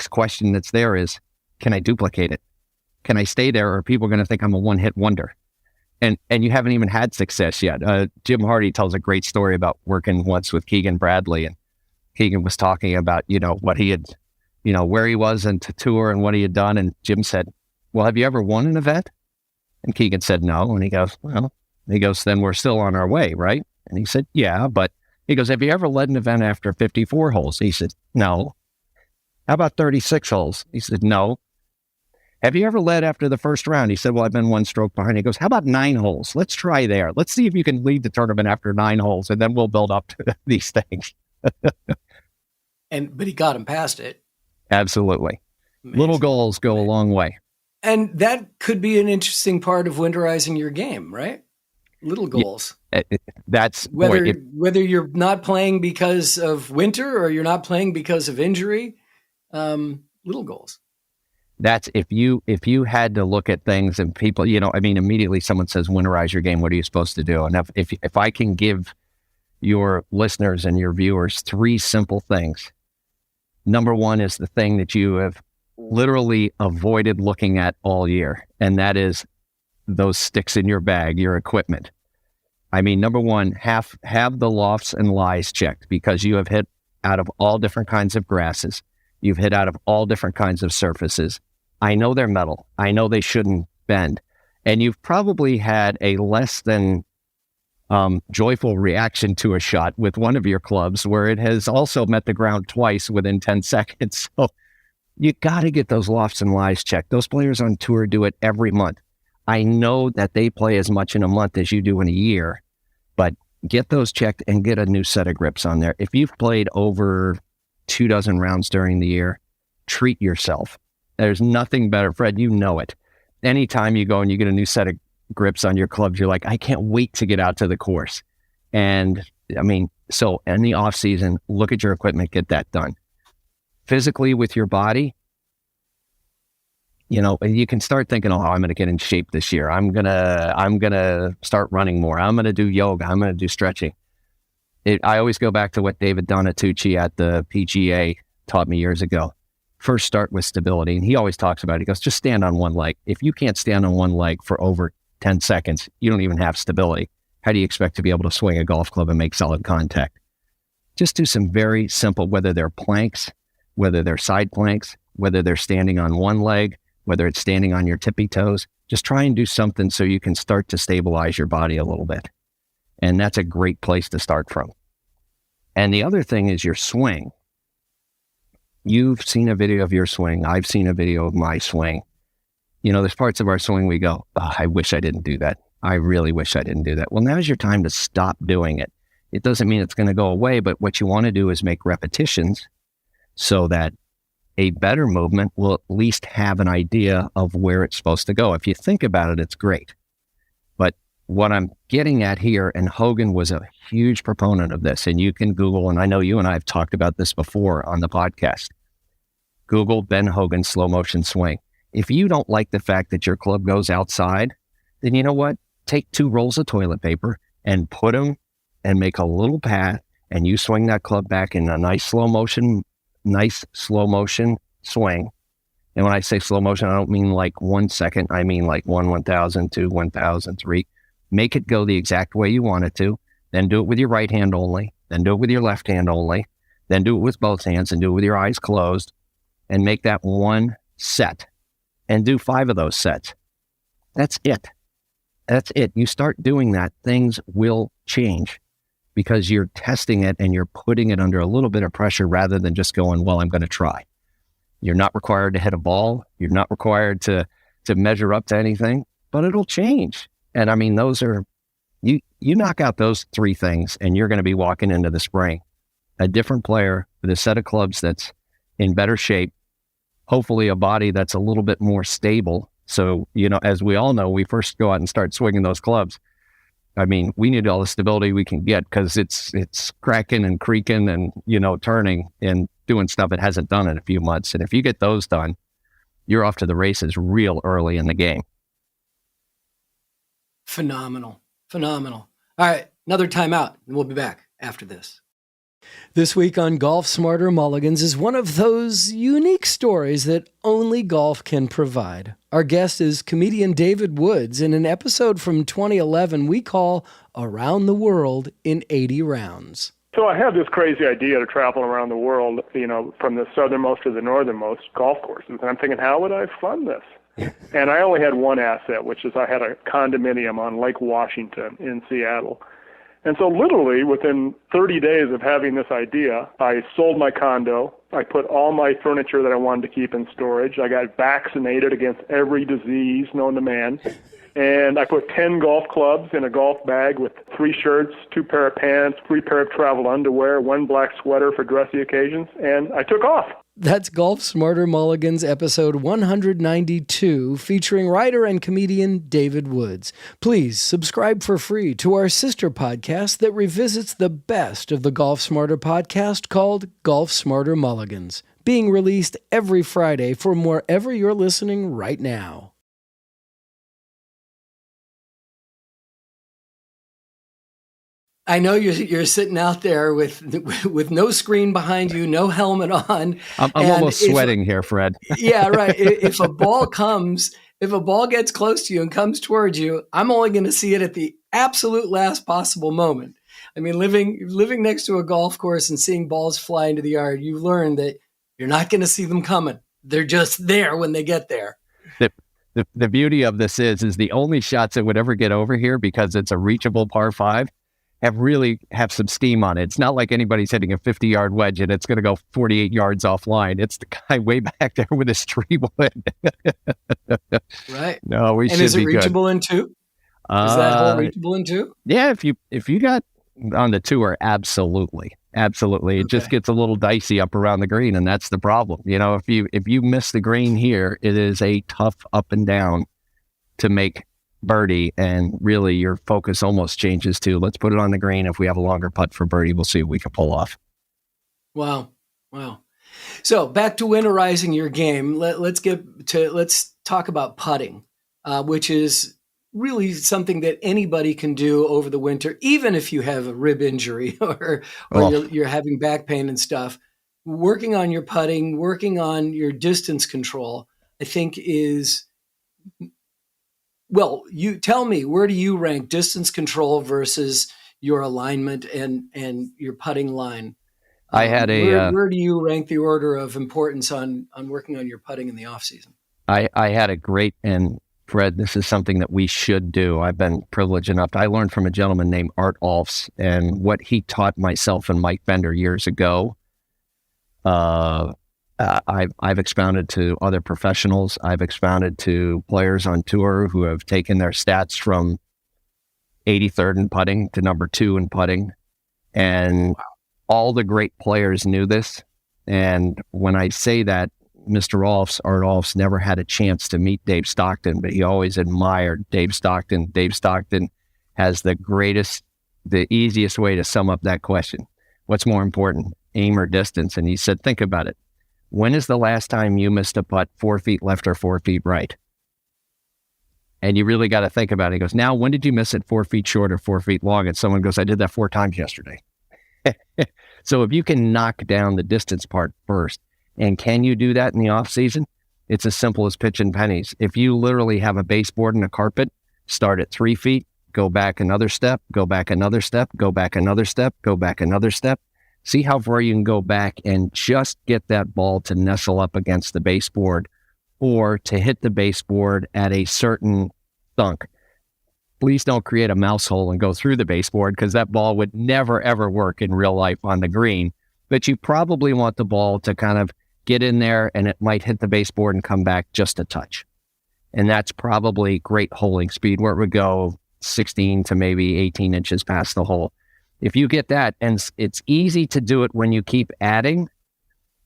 question that's there is, can I duplicate it? Can I stay there, or are people going to think I'm a one-hit wonder? And you haven't even had success yet. Jim Hardy tells a great story about working once with Keegan Bradley, and Keegan was talking about what he had where he was in the tour and what he had done. And Jim said, well, have you ever won an event? And Keegan said, no. And he goes, then we're still on our way, right? And he said, yeah, but he goes, have you ever led an event after 54 holes? He said, no. How about 36 holes? He said, no. Have you ever led after the first round? He said, well, I've been 1 stroke behind. He goes, how about 9 holes? Let's try there. Let's see if you can lead the tournament after 9 holes, and then we'll build up to these things. But he got him past it. Absolutely. Amazing. Little goals go a long way. And that could be an interesting part of winterizing your game, right? Little goals. That's whether you're not playing because of winter or you're not playing because of injury, little goals. That's if you had to look at things and people, immediately someone says winterize your game. What are you supposed to do? And if I can give your listeners and your viewers 3 simple things. Number 1 is the thing that you have literally avoided looking at all year, and that is those sticks in your bag, your equipment. I mean, number 1, have the lofts and lies checked, because you have hit out of all different kinds of grasses. You've hit out of all different kinds of surfaces. I know they're metal. I know they shouldn't bend. And you've probably had a less than joyful reaction to a shot with one of your clubs where it has also met the ground twice within 10 seconds. So you got to get those lofts and lies checked. Those players on tour do it every month. I know that they play as much in a month as you do in a year, but get those checked and get a new set of grips on there. If you've played over 24 rounds during the year, treat yourself. There's nothing better. Fred, you know it. Anytime you go and you get a new set of grips on your clubs, you're like, I can't wait to get out to the course. And so in the off season, look at your equipment, get that done. Physically with your body, you can start thinking, I'm going to get in shape this year. I'm going to start running more. I'm going to do yoga. I'm going to do stretching. I always go back to what David Donatucci at the PGA taught me years ago. First, start with stability. And he always talks about it. He goes, just stand on one leg. If you can't stand on one leg for over 10 seconds, you don't even have stability. How do you expect to be able to swing a golf club and make solid contact? Just do some very simple, whether they're planks, whether they're side planks, whether they're standing on one leg, whether it's standing on your tippy toes. Just try and do something so you can start to stabilize your body a little bit. And that's a great place to start from. And the other thing is your swing. You've seen a video of your swing. I've seen a video of my swing. There's parts of our swing we go, I wish I didn't do that. I really wish I didn't do that. Well, now's your time to stop doing it. It doesn't mean it's going to go away, but what you want to do is make repetitions so that a better movement will at least have an idea of where it's supposed to go. If you think about it, it's great. But what I'm getting at here, and Hogan was a huge proponent of this, and you can Google, and I know you and I have talked about this before on the podcast. Google Ben Hogan slow motion swing. If you don't like the fact that your club goes outside, then you know what? Take 2 rolls of toilet paper and put them and make a little path, and you swing that club back in a nice slow motion swing. And when I say slow motion, I don't mean like 1 second. I mean like 1/1000, 2 1,000, 3. Make it go the exact way you want it to. Then do it with your right hand only. Then do it with your left hand only. Then do it with both hands and do it with your eyes closed. And make that 1 set. And do 5 of those sets. That's it. That's it. You start doing that, things will change because you're testing it and you're putting it under a little bit of pressure rather than just going, well, I'm going to try. You're not required to hit a ball. You're not required to measure up to anything, but it'll change. And those are, you knock out those 3 things and you're going to be walking into the spring a different player with a set of clubs that's in better shape, hopefully a body that's a little bit more stable. So, as we all know, we first go out and start swinging those clubs. We need all the stability we can get because it's cracking and creaking and, turning and doing stuff it hasn't done in a few months. And if you get those done, you're off to the races real early in the game. Phenomenal. All right, another timeout, and we'll be back after this. This week on Golf Smarter Mulligans is one of those unique stories that only golf can provide. Our guest is comedian David Woods in an episode from 2011 we call Around the World in 80 Rounds. So I had this crazy idea to travel around the world, from the southernmost to the northernmost golf courses. And I'm thinking, how would I fund this? And I only had one asset, which is I had a condominium on Lake Washington in Seattle. And so literally within 30 days of having this idea, I sold my condo. I put all my furniture that I wanted to keep in storage. I got vaccinated against every disease known to man. And I put 10 golf clubs in a golf bag with 3 shirts, 2 pair of pants, 3 pair of travel underwear, 1 black sweater for dressy occasions, and I took off. That's Golf Smarter Mulligans, episode 192, featuring writer and comedian David Woods. Please subscribe for free to our sister podcast that revisits the best of the Golf Smarter podcast called Golf Smarter Mulligans, being released every Friday from wherever you're listening right now. I know you're sitting out there with no screen behind you, no helmet on. I'm almost sweating here, Fred. Yeah, right. If a ball gets close to you and comes towards you, I'm only going to see it at the absolute last possible moment. I mean, living next to a golf course and seeing balls fly into the yard, you learn that you're not going to see them coming. They're just there when they get there. The beauty of this is the only shots that would ever get over here, because it's a reachable par 5, have some steam on it. It's not like anybody's hitting a 50-yard wedge and it's going to go 48 yards offline. It's the guy way back there with his tree wood. Right. No, we should be good. And is it reachable in 2? Is that hole reachable in 2? Yeah, if you got on the tour, absolutely. It just gets a little dicey up around the green, and that's the problem. If you miss the green here, it is a tough up and down to make birdie, and really your focus almost changes to, let's put it on the green. If we have a longer putt for birdie, we'll see what we can pull off. Wow. So back to winterizing your game. Let's talk about putting, which is really something that anybody can do over the winter, even if you have a rib injury or you're having back pain and stuff. Working on your putting, working on your distance control, I think is. Well, you tell me, where do you rank distance control versus your alignment and your putting line? I had where do you rank the order of importance on working on your putting in the off season? I had a great, and Fred, this is something that we should do. I've been privileged enough. I learned from a gentleman named Art Alfs, and what he taught myself and Mike Bender years ago. I've expounded to other professionals. I've expounded to players on tour who have taken their stats from 83rd in putting to number 2 in putting. And all the great players knew this. And when I say that, Art Alfs never had a chance to meet Dave Stockton, but he always admired Dave Stockton. Dave Stockton has the easiest way to sum up that question. What's more important, aim or distance? And he said, think about it. When is the last time you missed a putt 4 feet left or 4 feet right? And you really got to think about it. He goes, now, when did you miss it 4 feet short or 4 feet long? And someone goes, I did that 4 times yesterday. So if you can knock down the distance part first, and can you do that in the off season? It's as simple as pitching pennies. If you literally have a baseboard and a carpet, start at 3 feet, go back another step, go back another step, go back another step, go back another step. See how far you can go back and just get that ball to nestle up against the baseboard or to hit the baseboard at a certain thunk. Please don't create a mouse hole and go through the baseboard, because that ball would never, ever work in real life on the green. But you probably want the ball to kind of get in there, and it might hit the baseboard and come back just a touch. And that's probably great holing speed, where it would go 16 to maybe 18 inches past the hole. If you get that, and it's easy to do it when you keep adding.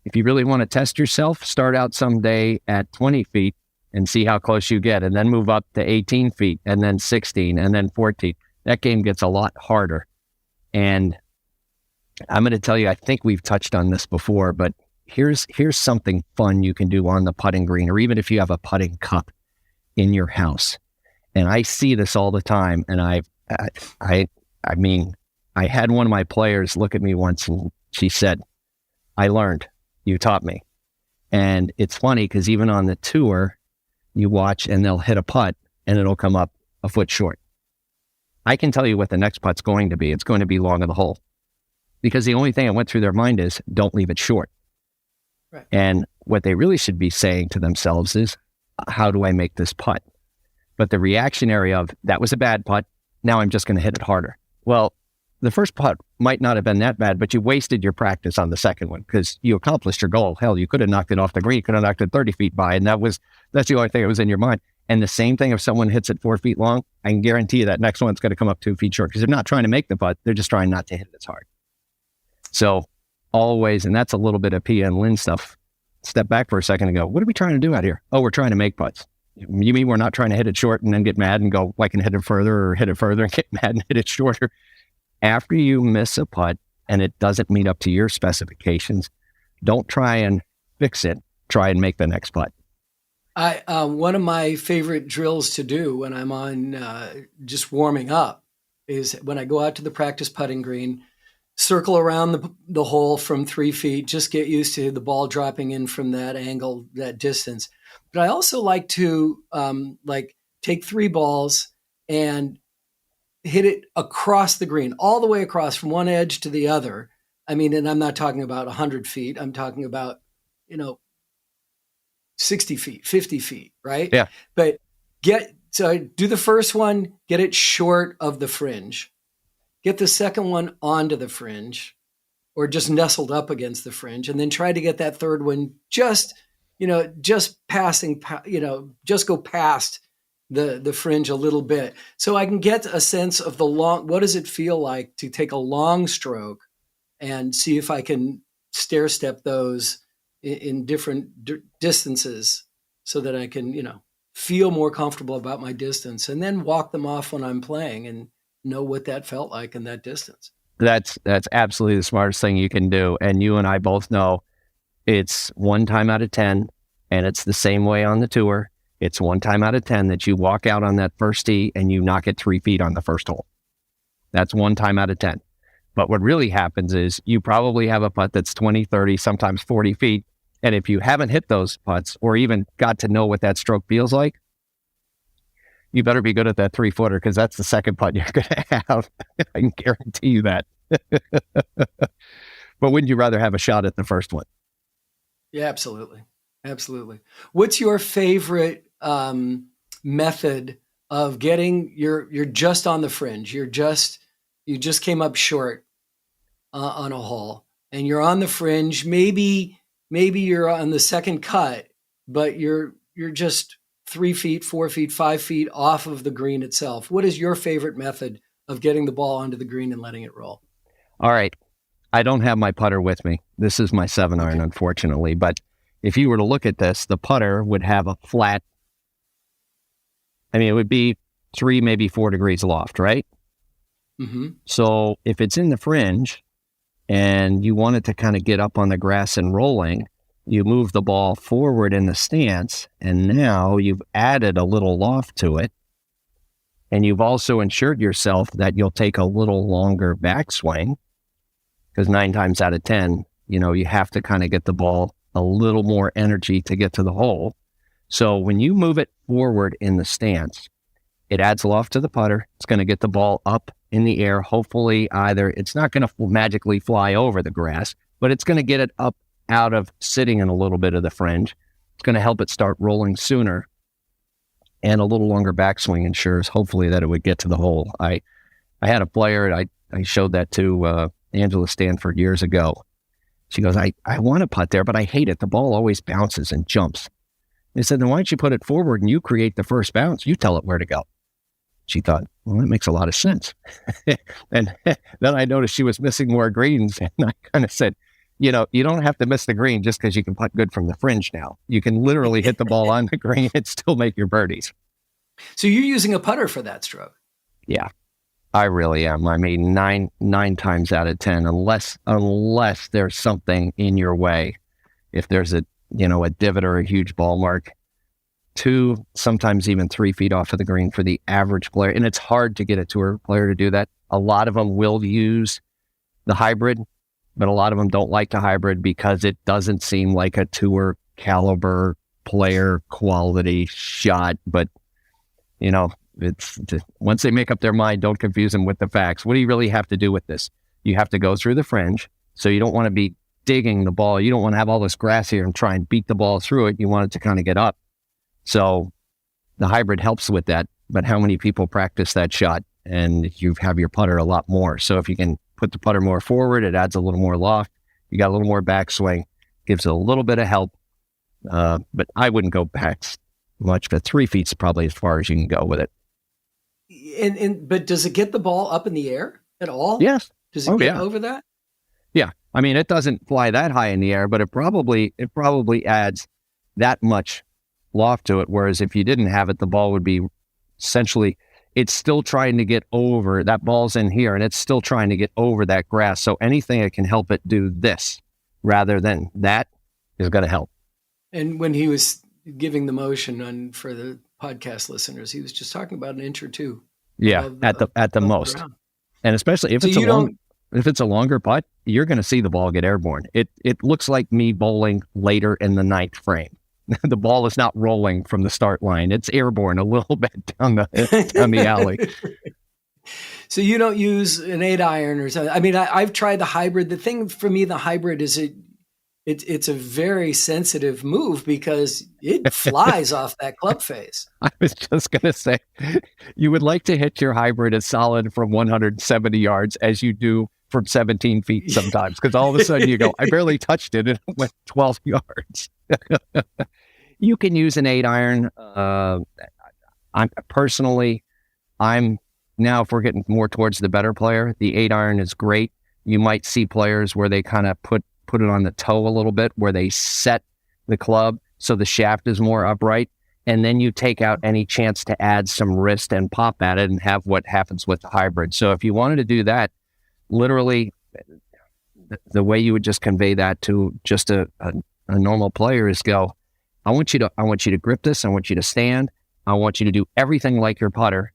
If you really want to test yourself, start out someday at 20 feet and see how close you get, and then move up to 18 feet, and then 16, and then 14. That game gets a lot harder. And I'm going to tell you, I think we've touched on this before, but here's something fun you can do on the putting green, or even if you have a putting cup in your house. And I see this all the time, and I had one of my players look at me once, and she said, I learned, you taught me. And it's funny because even on the tour, you watch and they'll hit a putt and it'll come up a foot short. I can tell you what the next putt's going to be. It's going to be long of the hole. because the only thing that went through their mind is don't leave it short. Right. And what they really should be saying to themselves is, how do I make this putt? But the reactionary of, that was a bad putt, now I'm just going to hit it harder. Well, the first putt might not have been that bad, but you wasted your practice on the second one because you accomplished your goal. Hell, you could have knocked it off the green, you could have knocked it 30 feet by, and that's the only thing that was in your mind. And the same thing if someone hits it 4 feet long, I can guarantee you that next one's going to come up 2 feet short because they're not trying to make the putt, they're just trying not to hit it as hard. So always, and that's a little bit of Pia and Lynn stuff, step back for a second and go, what are we trying to do out here? Oh, we're trying to make putts. You mean we're not trying to hit it short and then get mad and go, well, I can hit it further, or hit it further and get mad and hit it shorter? After you miss a putt and it doesn't meet up to your specifications, don't try and fix it. Try and make the next putt. One of my favorite drills to do when I'm on just warming up is when I go out to the practice putting green, circle around the hole from 3 feet, just get used to the ball dropping in from that angle, that distance. But I also like to take 3 balls and hit it across the green, all the way across from one edge to the other. I mean, and I'm not talking about 100 feet. I'm talking about, 60 feet, 50 feet, right? Yeah. But so do the first one, get it short of the fringe. Get the second one onto the fringe or just nestled up against the fringe, and then try to get that third one just passing, just go past the fringe a little bit. So I can get a sense of what does it feel like to take a long stroke and see if I can stair step those in different distances so that I can, feel more comfortable about my distance, and then walk them off when I'm playing and know what that felt like in that distance. That's absolutely the smartest thing you can do. And you and I both know it's 1 time out of 10, and it's the same way on the tour. It's 1 time out of 10 that you walk out on that first tee and you knock it 3 feet on the first hole. That's 1 time out of 10. But what really happens is you probably have a putt that's 20, 30, sometimes 40 feet. And if you haven't hit those putts or even got to know what that stroke feels like, you better be good at that 3-footer, because that's the second putt you're going to have. I can guarantee you that. But wouldn't you rather have a shot at the first one? Yeah, absolutely. Absolutely. What's your favorite method of getting you're just on the fringe? You just came up short on a hole, and you're on the fringe. Maybe you're on the second cut, but you're just 3 feet, 4 feet, 5 feet off of the green itself. What is your favorite method of getting the ball onto the green and letting it roll? All right. I don't have my putter with me. This is my 7-iron, unfortunately. But if you were to look at this, the putter would have a flat, it would be 3, maybe 4 degrees loft, right? Mm-hmm. So if it's in the fringe and you want it to kind of get up on the grass and rolling, you move the ball forward in the stance, and now you've added a little loft to it. And you've also ensured yourself that you'll take a little longer backswing, because 9 times out of 10, you have to kind of get the ball a little more energy to get to the hole. So when you move it forward in the stance, it adds loft to the putter. It's going to get the ball up in the air. Hopefully it's not going to magically fly over the grass, but it's going to get it up out of sitting in a little bit of the fringe. It's going to help it start rolling sooner, and a little longer backswing ensures hopefully that it would get to the hole. I had a player, I showed that to Angela Stanford years ago. She goes, I want to putt there, but I hate it. The ball always bounces and jumps. They said, then why don't you put it forward and you create the first bounce? You tell it where to go. She thought, well, that makes a lot of sense. And then I noticed she was missing more greens, and I kind of said, you don't have to miss the green just because you can putt good from the fringe now. You can literally hit the ball on the green and still make your birdies. So you're using a putter for that stroke? Yeah, I really am. Nine times out of 10, unless there's something in your way, if there's a divot or a huge ball mark, 2, sometimes even 3 feet off of the green for the average player. And it's hard to get a tour player to do that. A lot of them will use the hybrid, but a lot of them don't like the hybrid because it doesn't seem like a tour caliber player quality shot. But, it's once they make up their mind, don't confuse them with the facts. What do you really have to do with this? You have to go through the fringe. So you don't want to be digging the ball. You don't want to have all this grass here and try and beat the ball through it. You want it to kind of get up. So the hybrid helps with that. But how many people practice that shot and you have your putter a lot more? So if you can put the putter more forward, it adds a little more loft. You got a little more backswing, gives it a little bit of help. But I wouldn't go back much, but 3 feet's probably as far as you can go with it. But does it get the ball up in the air at all? Yes. Does it get over that? Yeah. I mean, it doesn't fly that high in the air, but it probably adds that much loft to it. Whereas if you didn't have it, the ball would be essentially, it's still trying to get over, that ball's in here and it's still trying to get over that grass. So anything that can help it do this rather than that is going to help. And when he was giving the motion for the podcast listeners, he was just talking about an inch or two. Yeah, at the most. Ground. And especially if it's a longer putt, you're going to see the ball get airborne. It looks like me bowling later in the ninth frame. The ball is not rolling from the start line. It's airborne a little bit down the alley. So you don't use an 8-iron or something. I mean, I've tried the hybrid. The thing for me, the hybrid is it's a very sensitive move because it flies off that club face. I was just going to say, you would like to hit your hybrid as solid from 170 yards as you do from 17 feet sometimes, because all of a sudden you go, I barely touched it and it went 12 yards. You can use an 8-iron. I'm now, if we're getting more towards the better player, the 8-iron is great. You might see players where they kind of put it on the toe a little bit, where they set the club so the shaft is more upright, and then you take out any chance to add some wrist and pop at it and have what happens with the hybrid. So if you wanted to do that, literally the way you would just convey that to just a normal player is go, I want you to grip this. I want you to stand. I want you to do everything like your putter,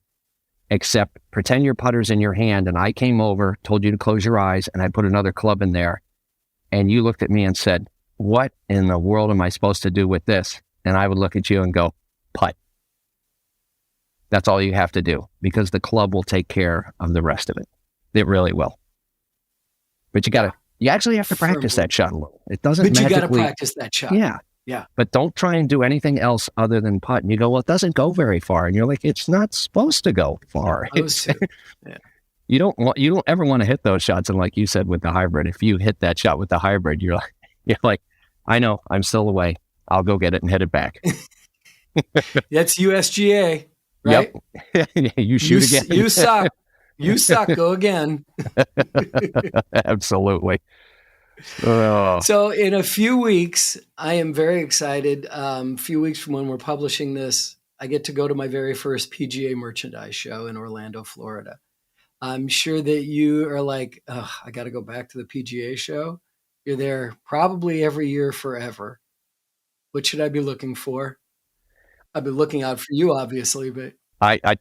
except pretend your putter's in your hand. And I came over, told you to close your eyes, and I put another club in there. And you looked at me and said, what in the world am I supposed to do with this? And I would look at you and go, putt. That's all you have to do, because the club will take care of the rest of it. It really will. But you actually have to practice that shot a little. It doesn't magically. But you got to practice that shot. Yeah. But don't try and do anything else other than putt. And you go, well, it doesn't go very far. And you're like, it's not supposed to go far. Yeah. You don't ever want to hit those shots. And like you said with the hybrid, if you hit that shot with the hybrid, you're like, I know, I'm still away. I'll go get it and hit it back. That's USGA, right? Yep. You shoot again. You suck. You suck. Go again. Absolutely. So in a few weeks, I am very excited. A few weeks from when we're publishing this, I get to go to my very first PGA merchandise show in Orlando, Florida. I'm sure that you are like, I got to go back to the PGA show. You're there probably every year forever. What should I be looking for? I've been looking out for you, obviously, but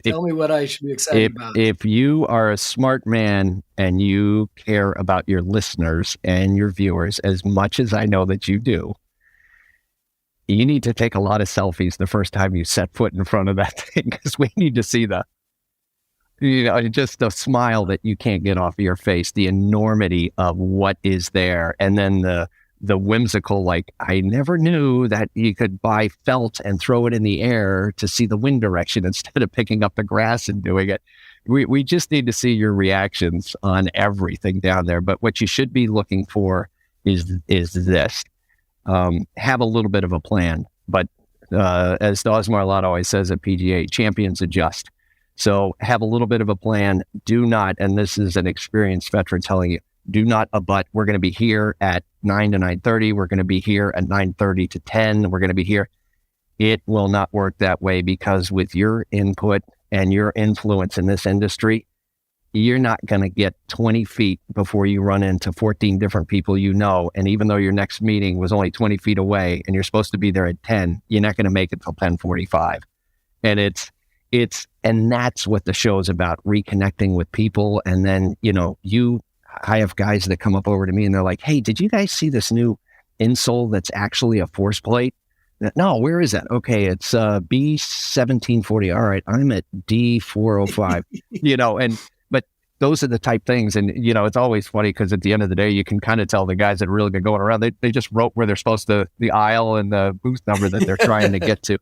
tell me what I should be excited about. If you are a smart man and you care about your listeners and your viewers as much as I know that you do, you need to take a lot of selfies the first time you set foot in front of that thing, because we need to see just the smile that you can't get off of your face, the enormity of what is there, and then the whimsical, like, I never knew that you could buy felt and throw it in the air to see the wind direction instead of picking up the grass and doing it. We just need to see your reactions on everything down there. But what you should be looking for is this. Have a little bit of a plan. But as Dawes Marlott always says at PGA, champions adjust. So have a little bit of a plan. Do not, and this is an experienced veteran telling you, do not abut. We're going to be here at 9 to 9:30. We're going to be here at 9:30 to 10. We're going to be here. It will not work that way, because with your input and your influence in this industry, you're not going to get 20 feet before you run into 14 different people you know. And even though your next meeting was only 20 feet away and you're supposed to be there at 10, you're not going to make it till 10:45. And and that's what the show is about, reconnecting with people. And then, I have guys that come up over to me and they're like, hey, did you guys see this new insole that's actually a force plate? No, where is that? Okay, it's B1740. All right, I'm at D405. But those are the type things. And, you know, it's always funny because at the end of the day, you can kind of tell the guys that have really been going around. They just wrote where they're supposed to, the aisle and the booth number that they're trying to get to.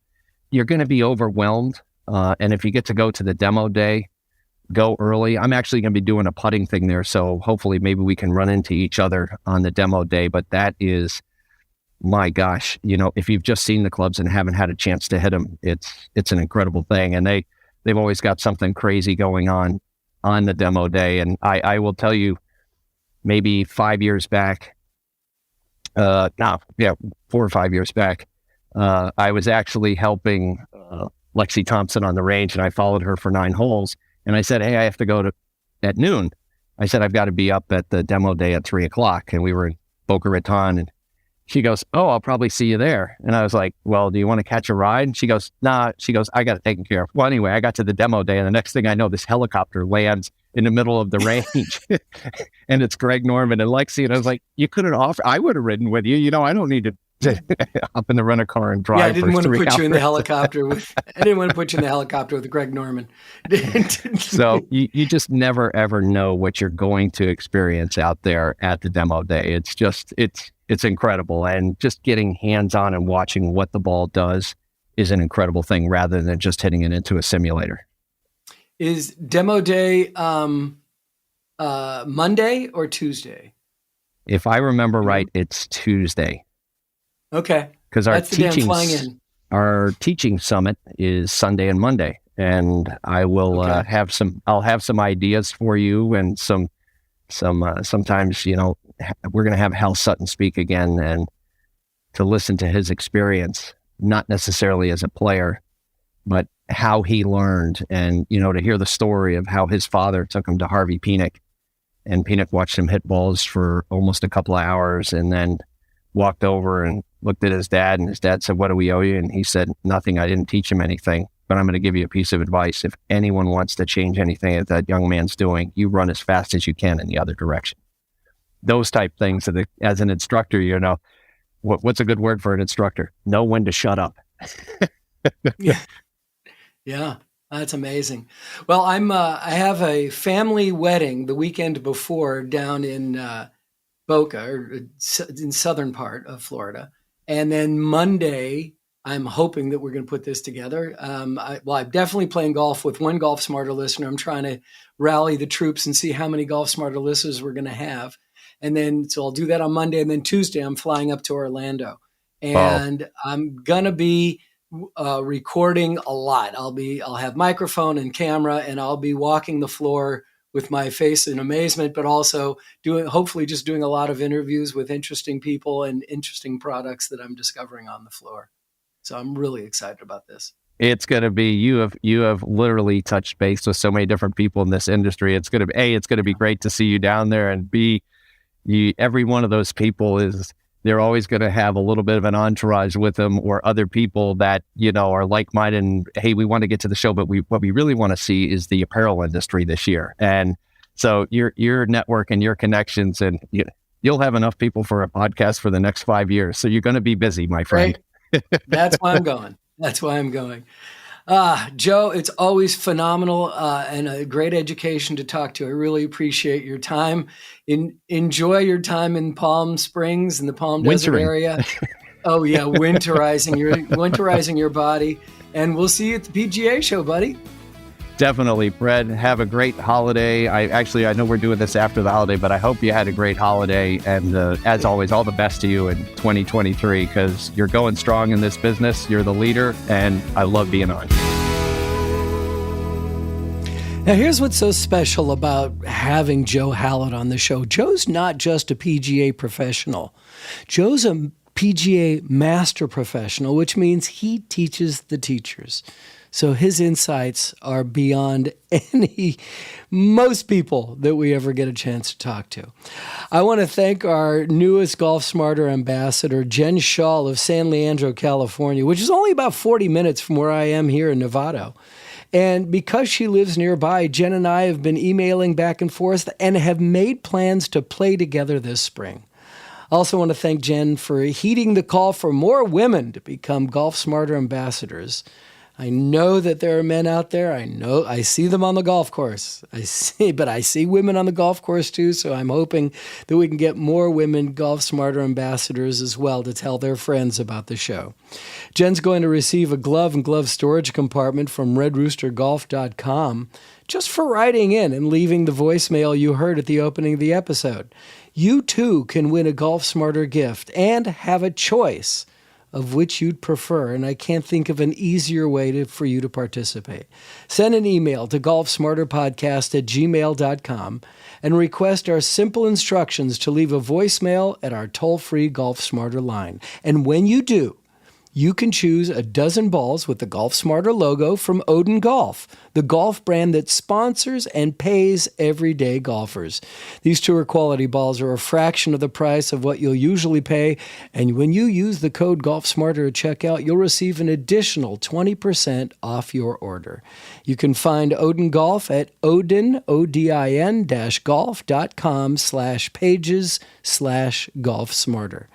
You're going to be overwhelmed. And if you get to go to the demo day, go early. I'm actually going to be doing a putting thing there. So hopefully maybe we can run into each other on the demo day. But that is, my gosh, you know, if you've just seen the clubs and haven't had a chance to hit them, it's an incredible thing. And they've always got something crazy going on the demo day. And I will tell you, maybe 5 years back, 4 or 5 years back, I was actually helping Lexi Thompson on the range, and I followed her for 9 holes. And I said, hey, I have to go at noon. I said, I've got to be up at the demo day at 3:00. And we were in Boca Raton, and she goes, oh, I'll probably see you there. And I was like, well, do you want to catch a ride? And she goes, nah. She goes, I got it taken care of. Well, anyway, I got to the demo day, and the next thing I know, this helicopter lands in the middle of the range. And it's Greg Norman and Lexi. And I was like, you couldn't offer, I would have ridden with you. You know, I don't need to up in the rent a car and drive. Yeah, I didn't want to put hours. You in the helicopter with. I didn't want to put you in the helicopter with Greg Norman. So you just never ever know what you're going to experience out there at the demo day. It's just it's incredible, and just getting hands on and watching what the ball does is an incredible thing, rather than just hitting it into a simulator. Is demo day Monday or Tuesday? If I remember right, it's Tuesday. Okay. Because our teaching summit is Sunday and Monday, and I will have some ideas for you, and sometimes, you know, we're going to have Hal Sutton speak again, and to listen to his experience, not necessarily as a player, but how he learned, and, you know, to hear the story of how his father took him to Harvey Penick, and Penick watched him hit balls for almost a couple of hours, and then walked over and looked at his dad, and his dad said, what do we owe you? And he said, nothing. I didn't teach him anything, but I'm going to give you a piece of advice. If anyone wants to change anything that that young man's doing, you run as fast as you can in the other direction. Those type things, as an instructor, you know, what's a good word for an instructor? Know when to shut up. Yeah, that's amazing. Well, I have a family wedding the weekend before down in Boca, or in southern part of Florida. And then Monday, I'm hoping that we're going to put this together. I'm definitely playing golf with one Golf Smarter listener. I'm trying to rally the troops and see how many Golf Smarter listeners we're going to have. And then, so I'll do that on Monday. And then Tuesday, I'm flying up to Orlando. And I'm going to be recording a lot. I'll have microphone and camera, and I'll be walking the floor with my face in amazement, but also hopefully doing a lot of interviews with interesting people and interesting products that I'm discovering on the floor. So I'm really excited about this. It's going to be, you have literally touched base with so many different people in this industry. It's going to be great to see you down there, and every one of those people they're always going to have a little bit of an entourage with them, or other people that, you know, are like-minded, and, hey, we want to get to the show, but what we really want to see is the apparel industry this year. And so your network and your connections, and you'll have enough people for a podcast for the next 5 years. So you're going to be busy, my friend. Right. That's why I'm going. Joe, it's always phenomenal and a great education to talk to. I really appreciate your time. Enjoy your time in Palm Springs and the Palm Desert area. Oh yeah, winterizing your body. And we'll see you at the PGA show, buddy. Definitely, Fred. Have a great holiday. I know we're doing this after the holiday, but I hope you had a great holiday. And as always, all the best to you in 2023, because you're going strong in this business. You're the leader, and I love being on. Now, here's what's so special about having Joe Hallett on the show. Joe's not just a PGA professional. Joe's a PGA master professional, which means he teaches the teachers. So his insights are beyond most people that we ever get a chance to talk to. I want to thank our newest Golf Smarter ambassador, Jen Shaw of San Leandro, California, which is only about 40 minutes from where I am here in Novato. And because she lives nearby, Jen and I have been emailing back and forth and have made plans to play together this spring. I also want to thank Jen for heeding the call for more women to become Golf Smarter ambassadors. I know that there are men out there. I see them on the golf course. But I see women on the golf course too. So I'm hoping that we can get more women Golf Smarter ambassadors as well to tell their friends about the show. Jen's going to receive a glove and glove storage compartment from redroostergolf.com just for writing in and leaving the voicemail you heard at the opening of the episode. You too can win a Golf Smarter gift and have a choice of which you'd prefer, and I can't think of an easier way for you to participate. Send an email to golfsmarterpodcast@gmail.com and request our simple instructions to leave a voicemail at our toll-free Golf Smarter line. And when you do, you can choose a dozen balls with the Golf Smarter logo from Odin Golf, the golf brand that sponsors and pays everyday golfers. These tour quality balls are a fraction of the price of what you'll usually pay, and when you use the code GolfSmarter at checkout, you'll receive an additional 20% off your order. You can find Odin Golf at odin-golf.com/pages/GolfSmarter.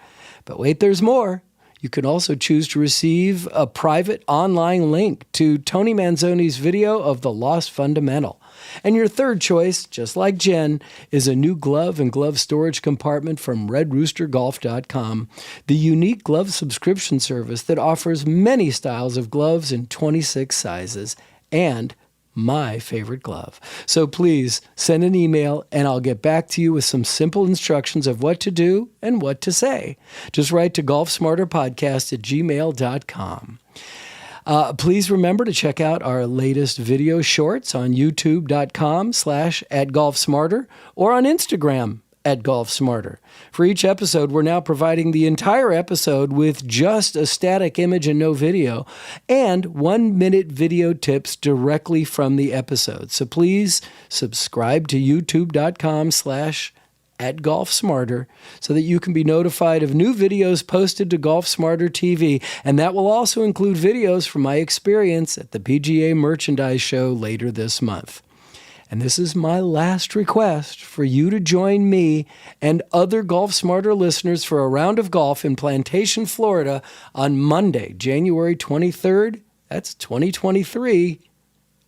But wait, there's more. You can also choose to receive a private online link to Tony Manzoni's video of the Lost Fundamental. And your third choice, just like Jen, is a new glove and glove storage compartment from redroostergolf.com, the unique glove subscription service that offers many styles of gloves in 26 sizes and my favorite glove. So please send an email and I'll get back to you with some simple instructions of what to do and what to say. Just write to golfsmarterpodcast@gmail.com. Please remember to check out our latest video shorts on youtube.com/@golfsmarter or on Instagram @golfsmarter. For each episode, we're now providing the entire episode with just a static image and no video, and 1-minute video tips directly from the episode. So please subscribe to youtube.com/@golfsmarter so that you can be notified of new videos posted to Golf Smarter TV, and that will also include videos from my experience at the PGA Merchandise Show later this month. And this is my last request for you to join me and other Golf Smarter listeners for a round of golf in Plantation, Florida on Monday, January 23rd. That's 2023.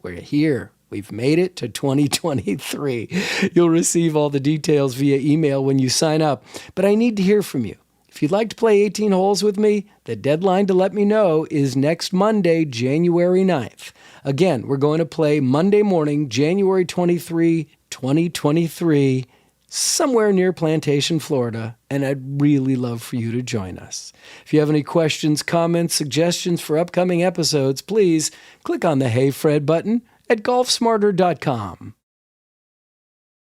We're here. We've made it to 2023. You'll receive all the details via email when you sign up, but I need to hear from you. If you'd like to play 18 holes with me, the deadline to let me know is next Monday, January 9th. Again, we're going to play Monday morning, January 23, 2023, somewhere near Plantation, Florida, and I'd really love for you to join us. If you have any questions, comments, suggestions for upcoming episodes, please click on the Hey Fred button at golfsmarter.com.